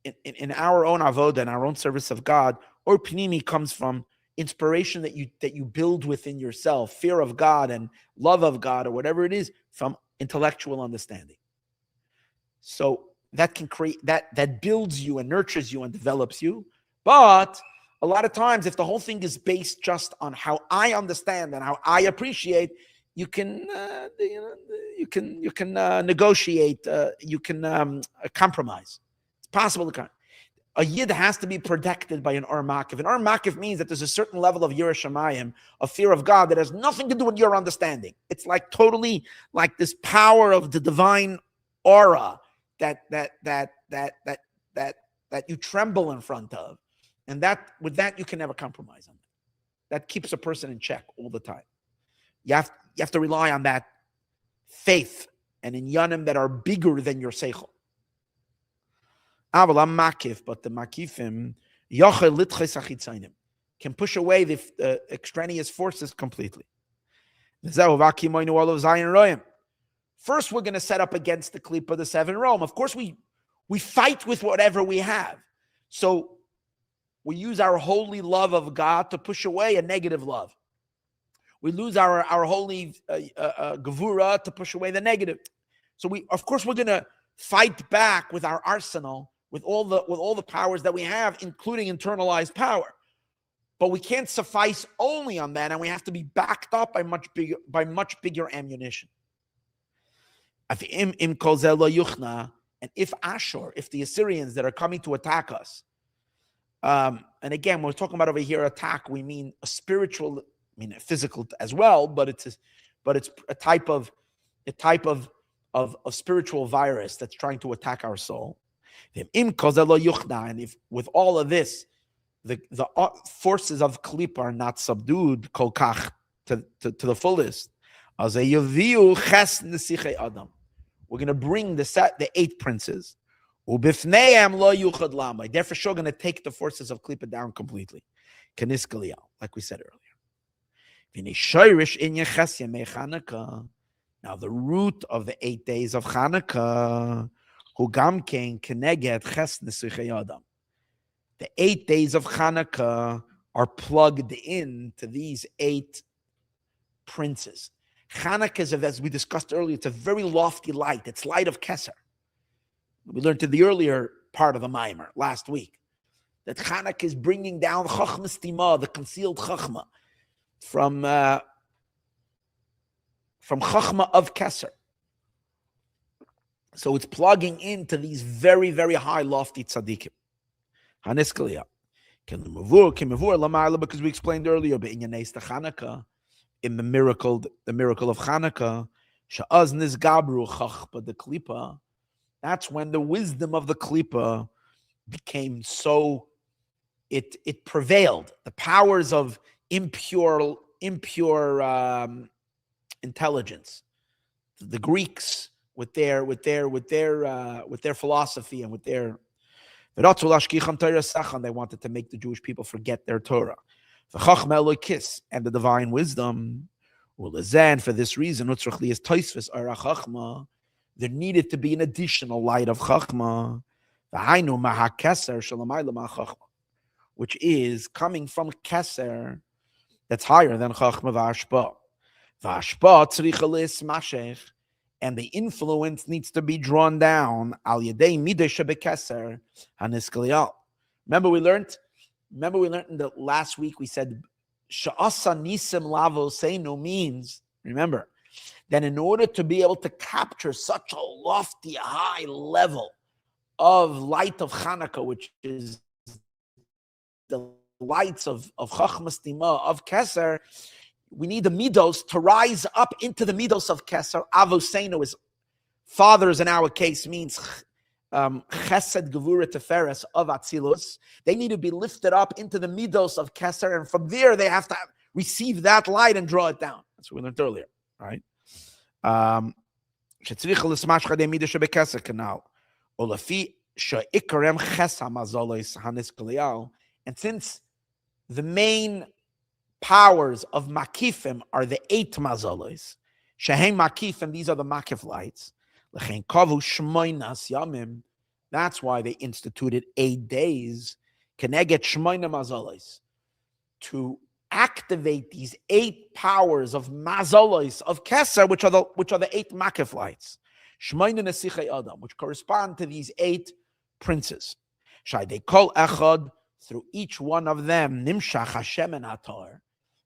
in our own avodah, in our own service of God, Or Pnimi comes from inspiration that you build within yourself, fear of God and love of God, or whatever it is, from intellectual understanding. So that can create that builds you and nurtures you and develops you. But a lot of times, if the whole thing is based just on how I understand and how I appreciate, you can negotiate, you can compromise. It's possible to. A yid has to be protected by an Or Makif. An Or Makif means that there's a certain level of Yirah Shamayim, of fear of God, that has nothing to do with your understanding. It's like totally like this power of the divine aura that you tremble in front of, and that with that you can never compromise on. that keeps a person in check all the time. You have to rely on that faith and inyanim that are bigger than your seichel. But the makifim can push away the extraneous forces completely. First, we're going to set up against the klipa the 7 Rome. Of course, we fight with whatever we have. So we use our holy love of God to push away a negative love. We lose our holy gevura to push away the negative. So we're going to fight back with our arsenal, with all the powers that we have, including internalized power. But we can't suffice only on that, and we have to be backed up by much bigger ammunition. And if the Assyrians that are coming to attack us, and again, when we're talking about over here attack, we mean a spiritual, a physical as well, but it's a type of spiritual virus that's trying to attack our soul. And if with all of this, the forces of Klip are not subdued kolkach to the fullest, we're going to bring the 8 princes. They're for sure going to take the forces of Klippa down completely. Like we said earlier. Now the root of the 8 days of Chanuakh, the 8 days of Chanuakh are plugged in to these 8 princes. Chanuakh is, as we discussed earlier, it's a very lofty light. It's light of Keser. We learned in the earlier part of the Maimer last week that Chanuakh is bringing down Chachma Stima, the concealed Chachma, from Chachma of Keser. So it's plugging into these very, very high, lofty tzaddikim. Haniskalia. Because we explained earlier, in the miracle of Chanuakh, Sha'az Nizgabru Chachpa the Klipa, that's when the wisdom of the Klipa became so, it prevailed. The powers of impure intelligence, the Greeks with their philosophy and with their, they wanted to make the Jewish people forget their Torah. The Chachma Elokis and the divine wisdom. For this reason, there needed to be an additional light of Chachma, which is coming from Keser that's higher than Chachma v'Ashpa. And the influence needs to be drawn down. Remember we learned in the last week, we said, Sha'asa nisim lavoseinu means, remember, that in order to be able to capture such a lofty, high level of light of Chanuakh, which is the lights of Chachma Stima, of Keser, we need the midos to rise up into the midos of Keser. Avoseinu is fathers in our case means Chesed Gevura Teferes of Atzilus. They need to be lifted up into the midos of Keser, and from there they have to receive that light and draw it down. That's what we learned earlier, right? And since the main powers of Makifim are the 8 mazolos, Shehem Makifim, these are the Makif lights. That's why they instituted 8 days Keneget Shmoina mazolos, to activate these 8 powers of mazolos of Keser, which are the 8 Makif lights, Shmoina Nesichei Adam, which correspond to these 8 princes. Shai they call Echad, through each one of them, Nimshach Hashem and Atar,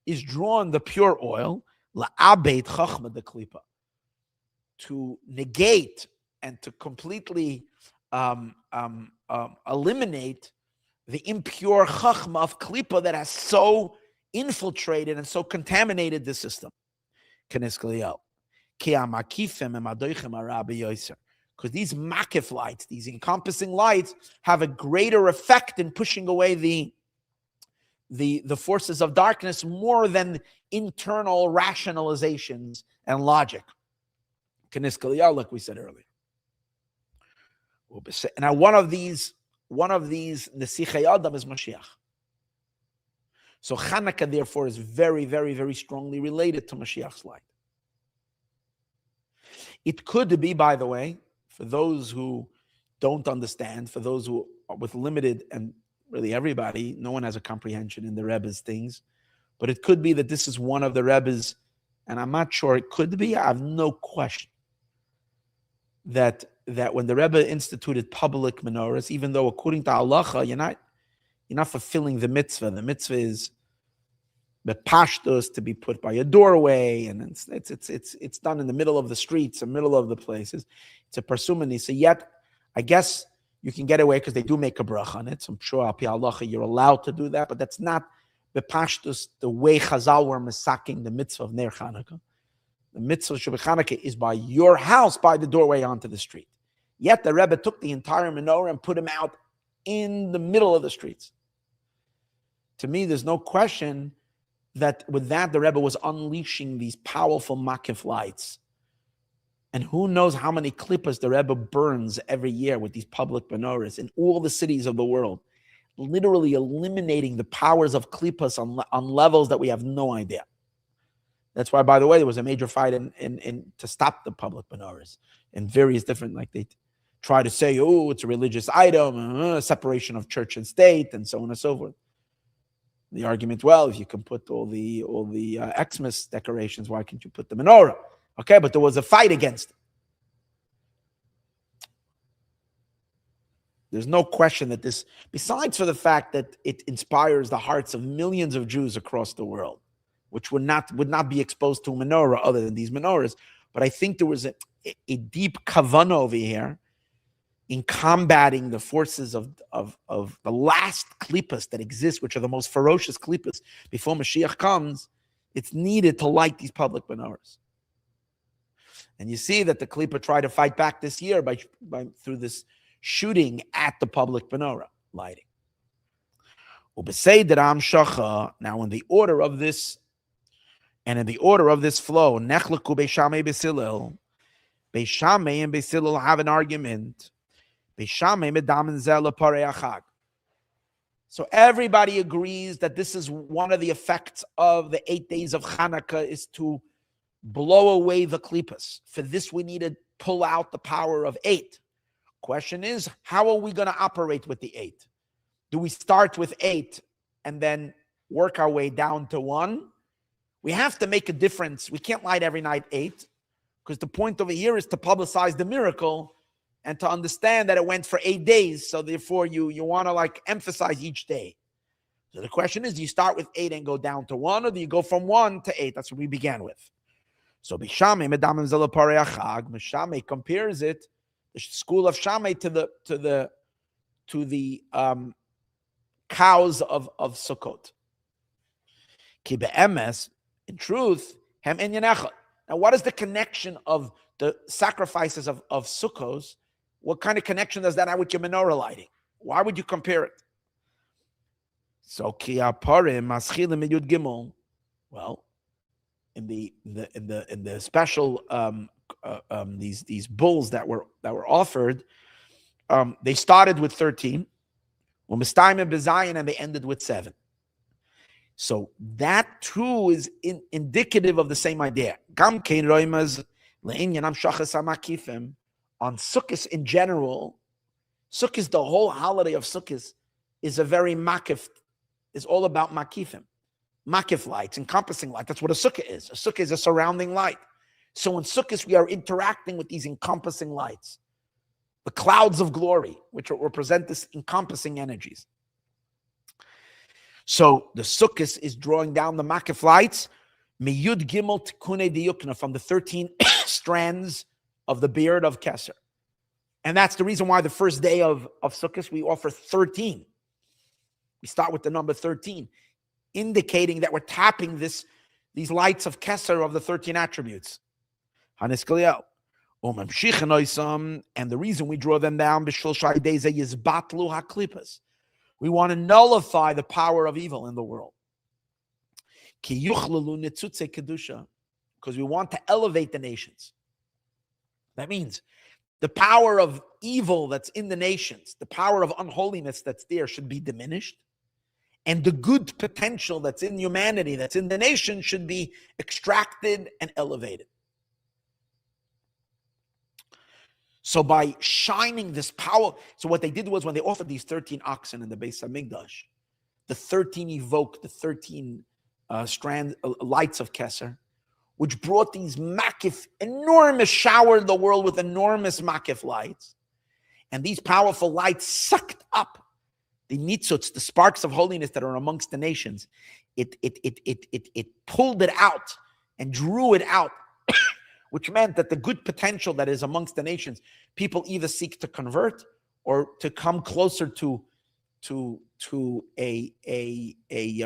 is drawn the pure oil, la'abeit chachma de klipa, to negate and to completely eliminate the impure chachma of klipa that has so infiltrated and so contaminated the system. Because these makif lights, these encompassing lights, have a greater effect in pushing away the the forces of darkness more than internal rationalizations and logic. Like we said earlier. Now, one of these Nesichei Adam is Mashiach. So Chanuakh, therefore, is very, very, very strongly related to Mashiach's light. It could be, by the way, for those who don't understand, for those who are with limited, and really everybody, no one has a comprehension in the Rebbe's things, but it could be that this is one of the Rebbe's, and I'm not sure, it could be, I have no question, that when the Rebbe instituted public menorahs, even though according to halacha, you're not fulfilling the mitzvah. The mitzvah is the pashtos to be put by a doorway, and it's done in the middle of the streets, the middle of the places. It's a parsumani. So yet, I guess you can get away because they do make a bracha on it. So I'm sure al pi halacha you're allowed to do that, but that's not the pashtos, the way Chazal were masaking the mitzvah of Ner Chanuakh. The mitzvah of Chanuakh is by your house, by the doorway onto the street. Yet the Rebbe took the entire menorah and put him out in the middle of the streets. To me, there's no question that with that, the Rebbe was unleashing these powerful makif lights. And who knows how many klippas the Rebbe burns every year with these public menorahs in all the cities of the world, literally eliminating the powers of klippas on levels that we have no idea. That's why, by the way, there was a major fight in to stop the public menorahs in various different, like they try to say, oh, it's a religious item, separation of church and state, and so on and so forth. The argument, well, if you can put all the Xmas decorations, why can't you put the menorah? Okay, but there was a fight against it. There's no question that this, besides for the fact that it inspires the hearts of millions of Jews across the world, which would not be exposed to a menorah other than these menorahs, but I think there was a deep kavanah over here in combating the forces of the last klippas that exist, which are the most ferocious klippas before Mashiach comes. It's needed to light these public menorahs. And you see that the klippa tried to fight back this year by through this shooting at the public menorah lighting. Now, in the order of this, and in the order of this flow, Nechlaku Beis Shammai Beis Shammai and Beis Hillel have an argument. So everybody agrees that this is one of the effects of the 8 days of Chanuakh, is to blow away the klippas. For this, we need to pull out the power of 8. Question is, how are we going to operate with the 8? Do we start with 8 and then work our way down to 1? We have to make a difference. We can't light every night 8, because the point over here is to publicize the miracle and to understand that it went for 8 days. So therefore, you want to emphasize each day. So the question is, do you start with 8 and go down to 1, or do you go from 1 to 8? That's what we began with. So Bishamai compares it, the school of Shammai, to the cows of Sukkot. Ki be'emes, in truth, hem en yanechad. Now, what is the connection of the sacrifices of Sukkos? What kind of connection does that have with your menorah lighting? Why would you compare it? So ki aparim maschilim yud gimel. Well, in the special these bulls that were offered, they started with 13, and they ended with 7. So that too is indicative of the same idea. On Sukkot in general, Sukkot, the whole holiday of Sukkot, is a very makif, is all about makifim. Makif lights, encompassing light. That's what a sukkah is. A sukkah is a surrounding light. So in Sukkot, we are interacting with these encompassing lights, the clouds of glory, which represent this encompassing energies. So the Sukkot is drawing down the makif lights, miyud gimel tikune diyukna, from the 13 strands of the beard of Keser. And that's the reason why the first day of Sukkot, we offer 13. We start with the number 13, indicating that we're tapping these lights of Keser of the 13 attributes. And the reason we draw them down, We want to nullify the power of evil in the world. Because we want to elevate the nations. That means the power of evil that's in the nations, the power of unholiness that's there should be diminished. And the good potential that's in humanity, that's in the nation, should be extracted and elevated. So by shining this power, so what they did was when they offered these 13 oxen in the Beis Hamikdash, the 13 evoked the 13 lights of Keser, which brought these makif, enormous, showered the world with enormous makif lights. And these powerful lights sucked up the nitzuts, the sparks of holiness that are amongst the nations. It pulled it out and drew it out, which meant that the good potential that is amongst the nations, people either seek to convert or to come closer to a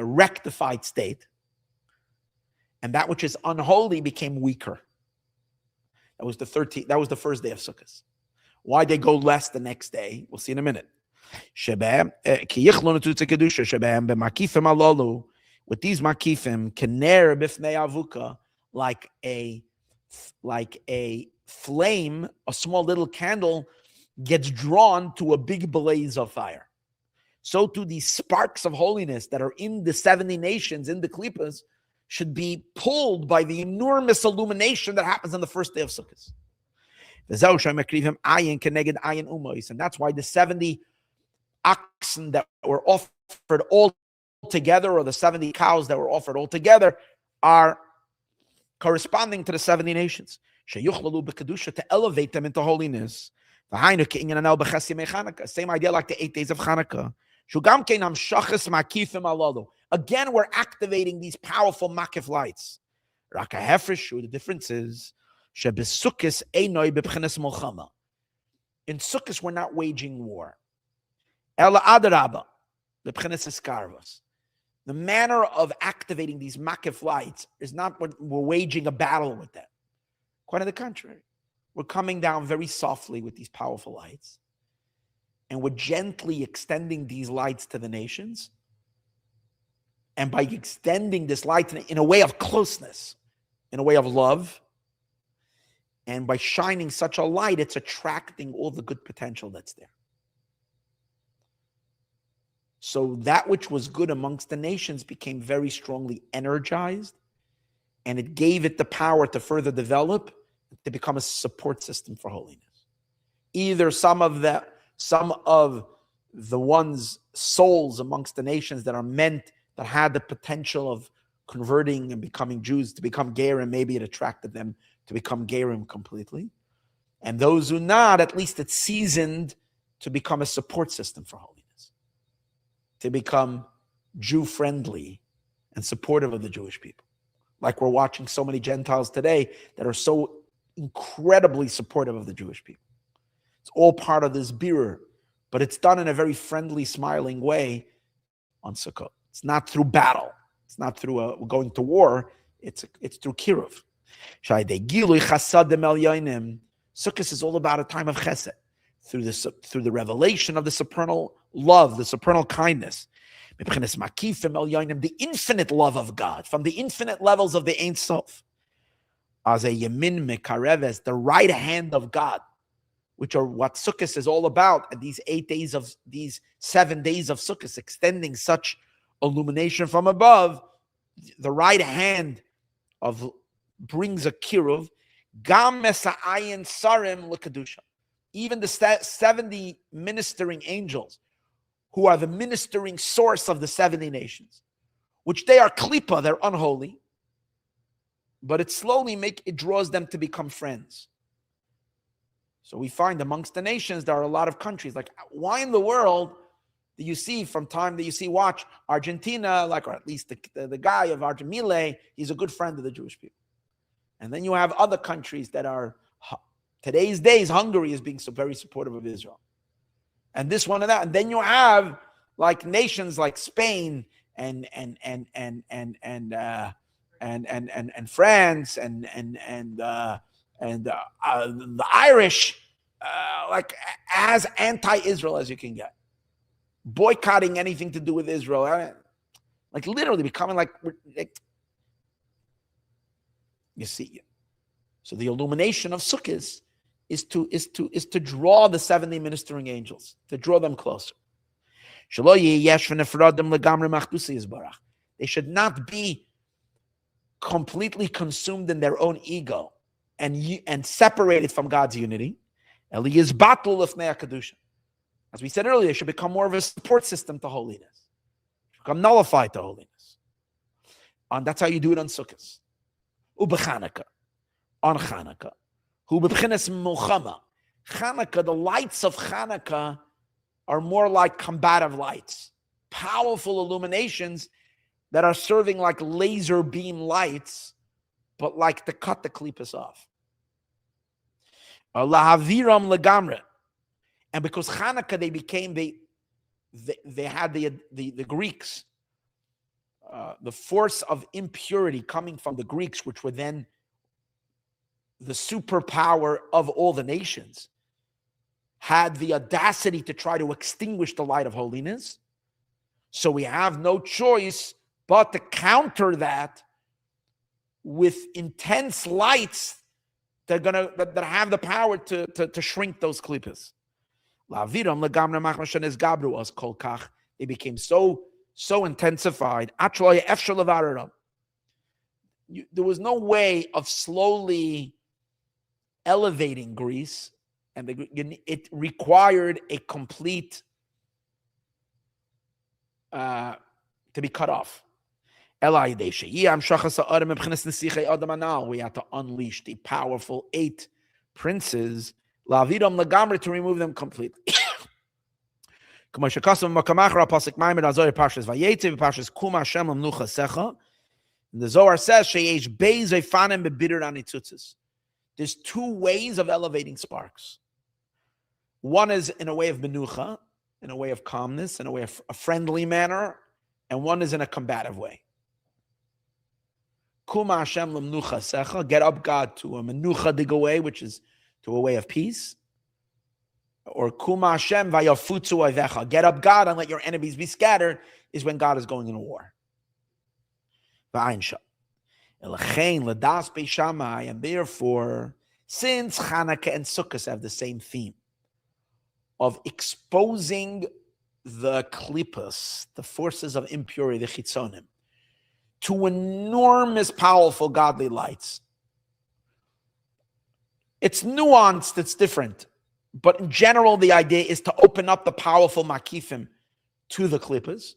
rectified state. And that which is unholy became weaker. That was the first day of Sukkot. Why they go less the next day? We'll see in a minute. With these makifim, kener b'fnei avuka, like a flame, a small little candle gets drawn to a big blaze of fire. So too these sparks of holiness that are in the 70 nations, in the klippas, should be pulled by the enormous illumination that happens on the first day of Sukkot. And that's why the 70 oxen that were offered all together, or the 70 cows that were offered all together, are corresponding to the 70 nations. To elevate them into holiness. Same idea like the 8 days of Chanuakh. Again, we're activating these powerful makif lights. The difference is, in Sukkot, we're not waging war. The manner of activating these makif lights is not what we're waging a battle with them. Quite on the contrary. We're coming down very softly with these powerful lights, and we're gently extending these lights to the nations. And by extending this light in a way of closeness, in a way of love, and by shining such a light, it's attracting all the good potential that's there. So that which was good amongst the nations became very strongly energized, and it gave it the power to further develop, to become a support system for holiness. Either some of the ones' souls amongst the nations that had the potential of converting and becoming Jews to become Gerim, maybe it attracted them to become Gerim completely. And those who not, at least it's seasoned to become a support system for holiness, to become Jew-friendly and supportive of the Jewish people. Like we're watching so many Gentiles today that are so incredibly supportive of the Jewish people. It's all part of this birur, but it's done in a very friendly, smiling way on Sukkot. It's not through battle. It's not through going to war. It's through kiruv. Sukkot is all about a time of chesed, through the revelation of the supernal love, the supernal kindness. The infinite love of God, from the infinite levels of the Ein Sof. As a yamin mekareves, the right hand of God, which are what Sukkot is all about. And these 7 days of Sukkot, extending such illumination from above, the right hand of brings a kiruv. Gam mesa'ayin sarim l'kedusha. Even the 70 ministering angels, who are the ministering source of the 70 nations, which they are klipa, they're unholy, but it draws them to become friends. So we find amongst the nations, there are a lot of countries. Like, why in the world do you see watch Argentina, or at least the guy of Argentina, he's a good friend of the Jewish people. And then you have other countries that are, today's days, Hungary is being so very supportive of Israel. And this one and that. And then you have like nations like Spain and France and the Irish, like as anti-Israel as you can get. boycotting anything to do with Israel, like literally becoming like you see. So the illumination of Sukkot is to draw the 70 ministering angels, to draw them closer. They should not be completely consumed in their own ego and separated from God's unity. As we said earlier, it should become more of a support system to holiness, become nullified to holiness. And that's how you do it on Sukkot. Ubechanukah, on Chanuakh, who b'bchinas milchama. Chanuakah, the lights of Chanuakah are more like combative lights, powerful illuminations that are serving like laser beam lights, but like to cut the klipas off. Lahaviram legamre, and because Chanuakah they had the Greeks, the force of impurity coming from the Greeks, which were then the superpower of all the nations, had the audacity to try to extinguish the light of holiness. So we have no choice but to counter that with intense lights that have the power to shrink those klipas. They became so intensified. There was no way of slowly elevating Greece, and it required a complete to be cut off. We had to unleash the powerful 8 princes, to remove them completely. The Zohar says, there's 2 ways of elevating sparks. One is in a way of menucha, in a way of calmness, in a way of a friendly manner, and one is in a combative way. Kuma Hashem l'mnucha secha, get up God to a menucha digaway, which is to a way of peace. Or Kuma Hashem vayafutzu avecha, get up God and let your enemies be scattered, is when God is going into war. And therefore, since Chanuakah and Sukkot have the same theme of exposing the klipas, the forces of impurity, the chitzonim, to enormous, powerful, godly lights. It's nuanced, it's different. But in general, the idea is to open up the powerful makifim to the klipas.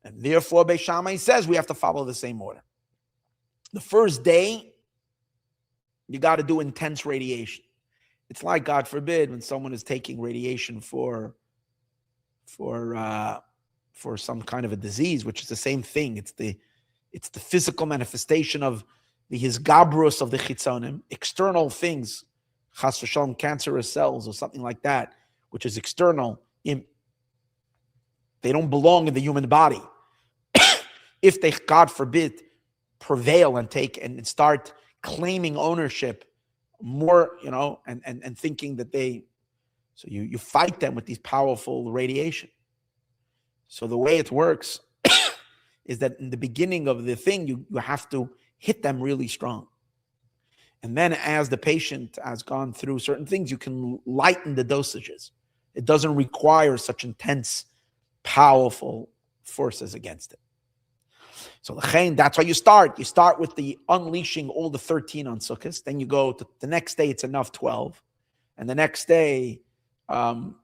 And therefore, Beis Shammai says we have to follow the same order. The first day, you got to do intense radiation. It's like, God forbid, when someone is taking radiation for some kind of a disease, which is the same thing. It's the physical manifestation of the hisgabrus of the chitzonim, external things, chas v'shalom, cancerous cells or something like that, which is external. They don't belong in the human body. If they, God forbid, prevail and take and start claiming ownership more, and thinking that so you fight them with these powerful radiation. So the way it works is that in the beginning of the thing, you have to hit them really strong. And then as the patient has gone through certain things, you can lighten the dosages. It doesn't require such intense, powerful forces against it. So that's how you start. You start with the unleashing all the 13 on Sukkot. Then you go to the next day, it's enough 12. And the next day, the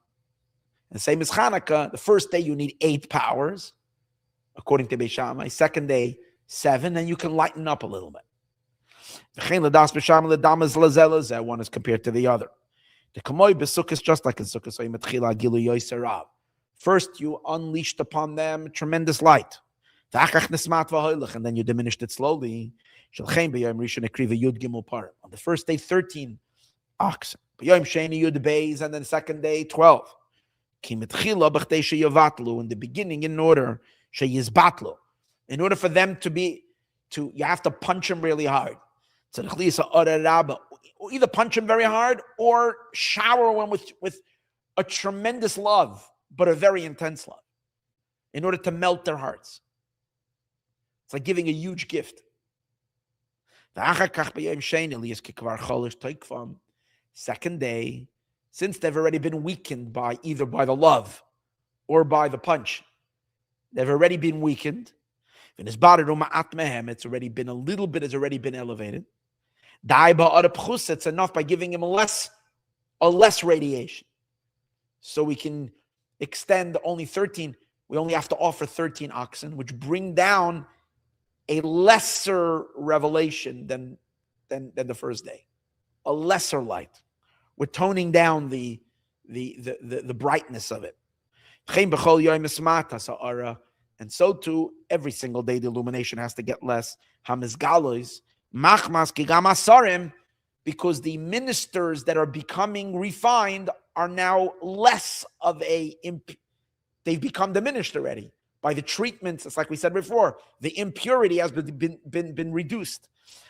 same as Chanuakah, the first day you need 8 powers, according to Beis Shammai. Second day, 7, and you can lighten up a little bit. One is compared to the other. The Kamoi B'Sukkot is just like in Sukkot. First, you unleashed upon them tremendous light. And then you diminished it slowly. On the first day, 13 oxen. And then the second day, 12. In the beginning, in order for them you have to punch them really hard. Either punch them very hard or shower them with a tremendous love. but a very intense love, in order to melt their hearts. It's like giving a huge gift. Second day, since they've already been weakened by either by the love or by the punch, they've already been weakened. It's already been a little bit, has already been elevated. It's enough by giving him a less radiation. So we can extend only 13. We only have to offer 13 oxen, which bring down a lesser revelation than the first day, a lesser light. We're toning down the brightness of it. And so too, every single day the illumination has to get less. Because the ministers that are becoming refined are now less of they've become diminished already by the treatments. It's like we said before, the impurity has been reduced.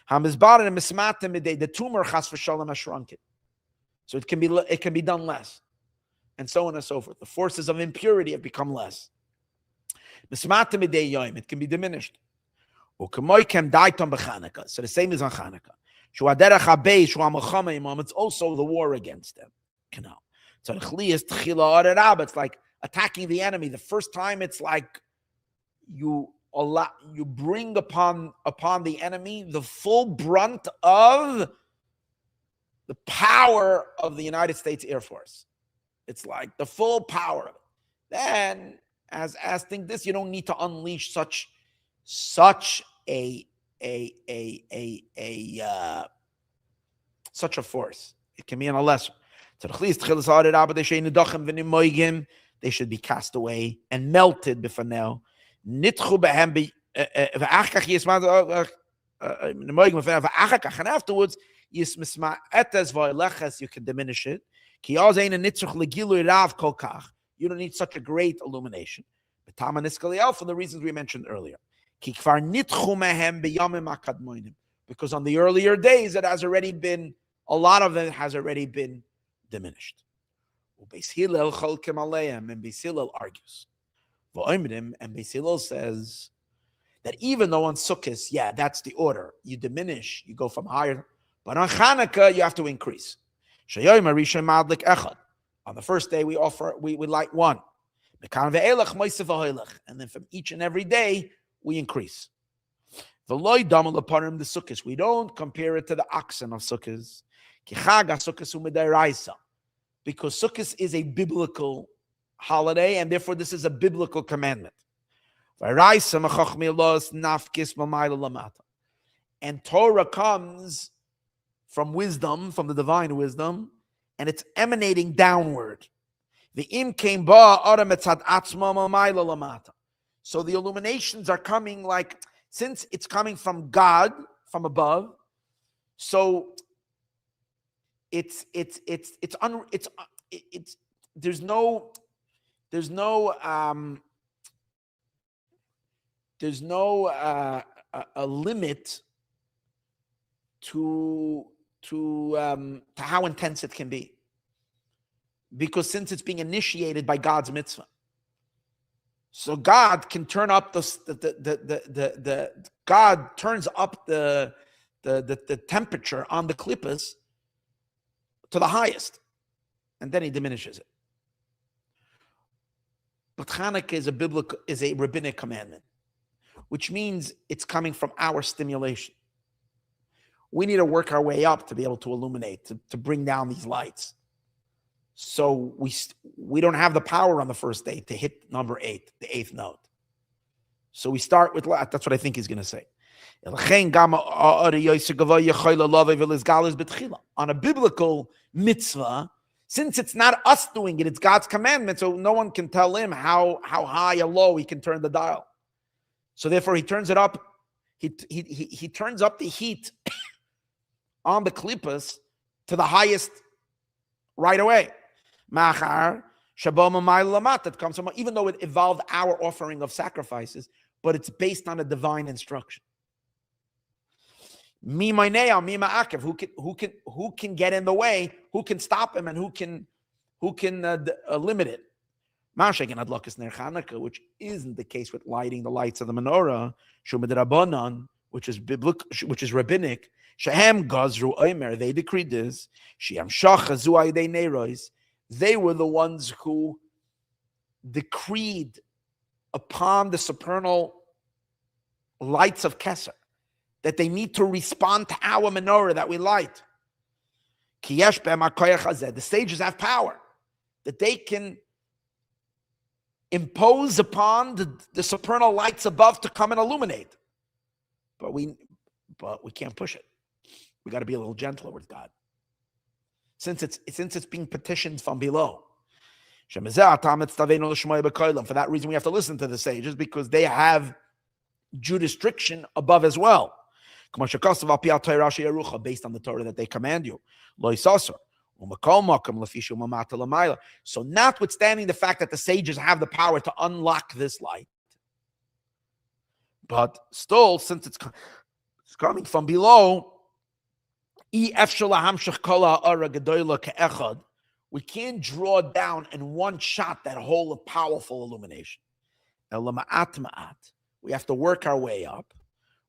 The tumor chas v'shalom has shrunken, so it can be done less, and so on and so forth. The forces of impurity have become less. It can be diminished. So the same is on Chanuakh. It's also the war against them. So it's like attacking the enemy. The first time it's like you bring upon the enemy the full brunt of the power of the United States Air Force. It's like the full power of it. Then as think this, you don't need to unleash such a force. It can be on a lesser. They should be cast away and melted b'fanel. And afterwards, you can diminish it. You don't need such a great illumination. For the reasons we mentioned earlier. Because on the earlier days, it has already been, a lot of it has already been diminished. And Beis Hillel argues. And Beis Hillel says that even though on Sukkot, that's the order. You diminish, you go from higher. But on Chanuakh, you have to increase. On the first day, we light one. And then from each and every day, we increase. The Sukkot. We don't compare it to the oxen of Sukkot. Because Sukkot is a biblical holiday, and therefore this is a biblical commandment. And Torah comes from wisdom, from the divine wisdom, and it's emanating downward. The im came so the illuminations are coming since it's coming from God, from above, so there's no a limit to how intense it can be, because since it's being initiated by God's mitzvah, so God can turn up God turns up the temperature on the klippas to the highest, and then he diminishes it. But Chanuakh is a rabbinic commandment, which means it's coming from our stimulation. We need to work our way up to be able to illuminate, to bring down these lights. So we don't have the power on the first day to hit number 8, the 8th note. So we start with, that's what I think he's going to say. On a biblical mitzvah, since it's not us doing it, it's God's commandment, so no one can tell him how high or low he can turn the dial. So therefore he turns it up. He turns up the heat on the klippas to the highest right away. Machar that comes from, even though it involved our offering of sacrifices, but it's based on a divine instruction. Mi ma'akev, who can get in the way, who can stop him, and who can limit it. Masha'ken adlakas ner Chanuakh, which isn't the case with lighting the lights of the menorah. Shumad Rabbanan, which is biblical, which is rabbinic. Shehem gazru omer, they decreed this. Shehem shacha zu ayidei neiros. They were the ones who decreed upon the supernal lights of Kesser that they need to respond to our menorah that we light. The sages have power that they can impose upon the supernal lights above to come and illuminate. But we can't push it. We got to be a little gentler with God. Since it's being petitioned from below. For that reason, we have to listen to the sages because they have jurisdiction above as well. Based on the Torah that they command you. So notwithstanding the fact that the sages have the power to unlock this light, but still, since it's coming from below, we can't draw down in one shot that whole powerful illumination. We have to work our way up.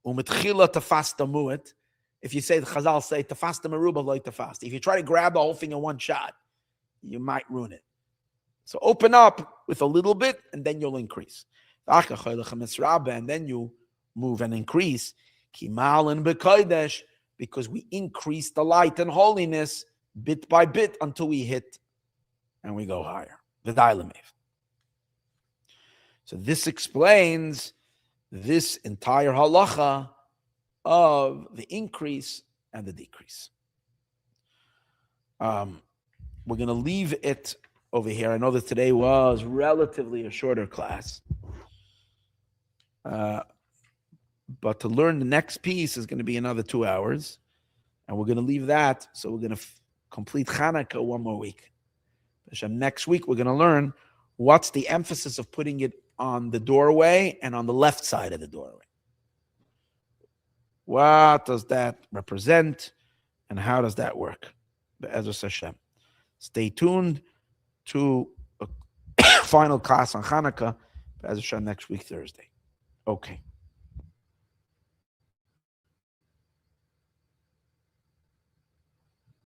If you say the Chazal say tafasta meruba like tafasta, if you try to grab the whole thing in one shot, you might ruin it. So open up with a little bit, and then you'll increase. And then you move and increase. Because we increase the light and holiness bit by bit until we hit and we go higher. The Dailamev. So this explains this entire halacha of the increase and the decrease. We're going to leave it over here. I know that today was relatively a shorter class. But to learn the next piece is going to be another 2 hours. And we're going to leave that. So we're going to complete Chanuakh one more week. Next week, we're going to learn what's the emphasis of putting it on the doorway and on the left side of the doorway. What does that represent? And how does that work? Be'ezus Hashem. Stay tuned to a final class on Chanuakh. Be'ezus Hashem next week, Thursday. Okay.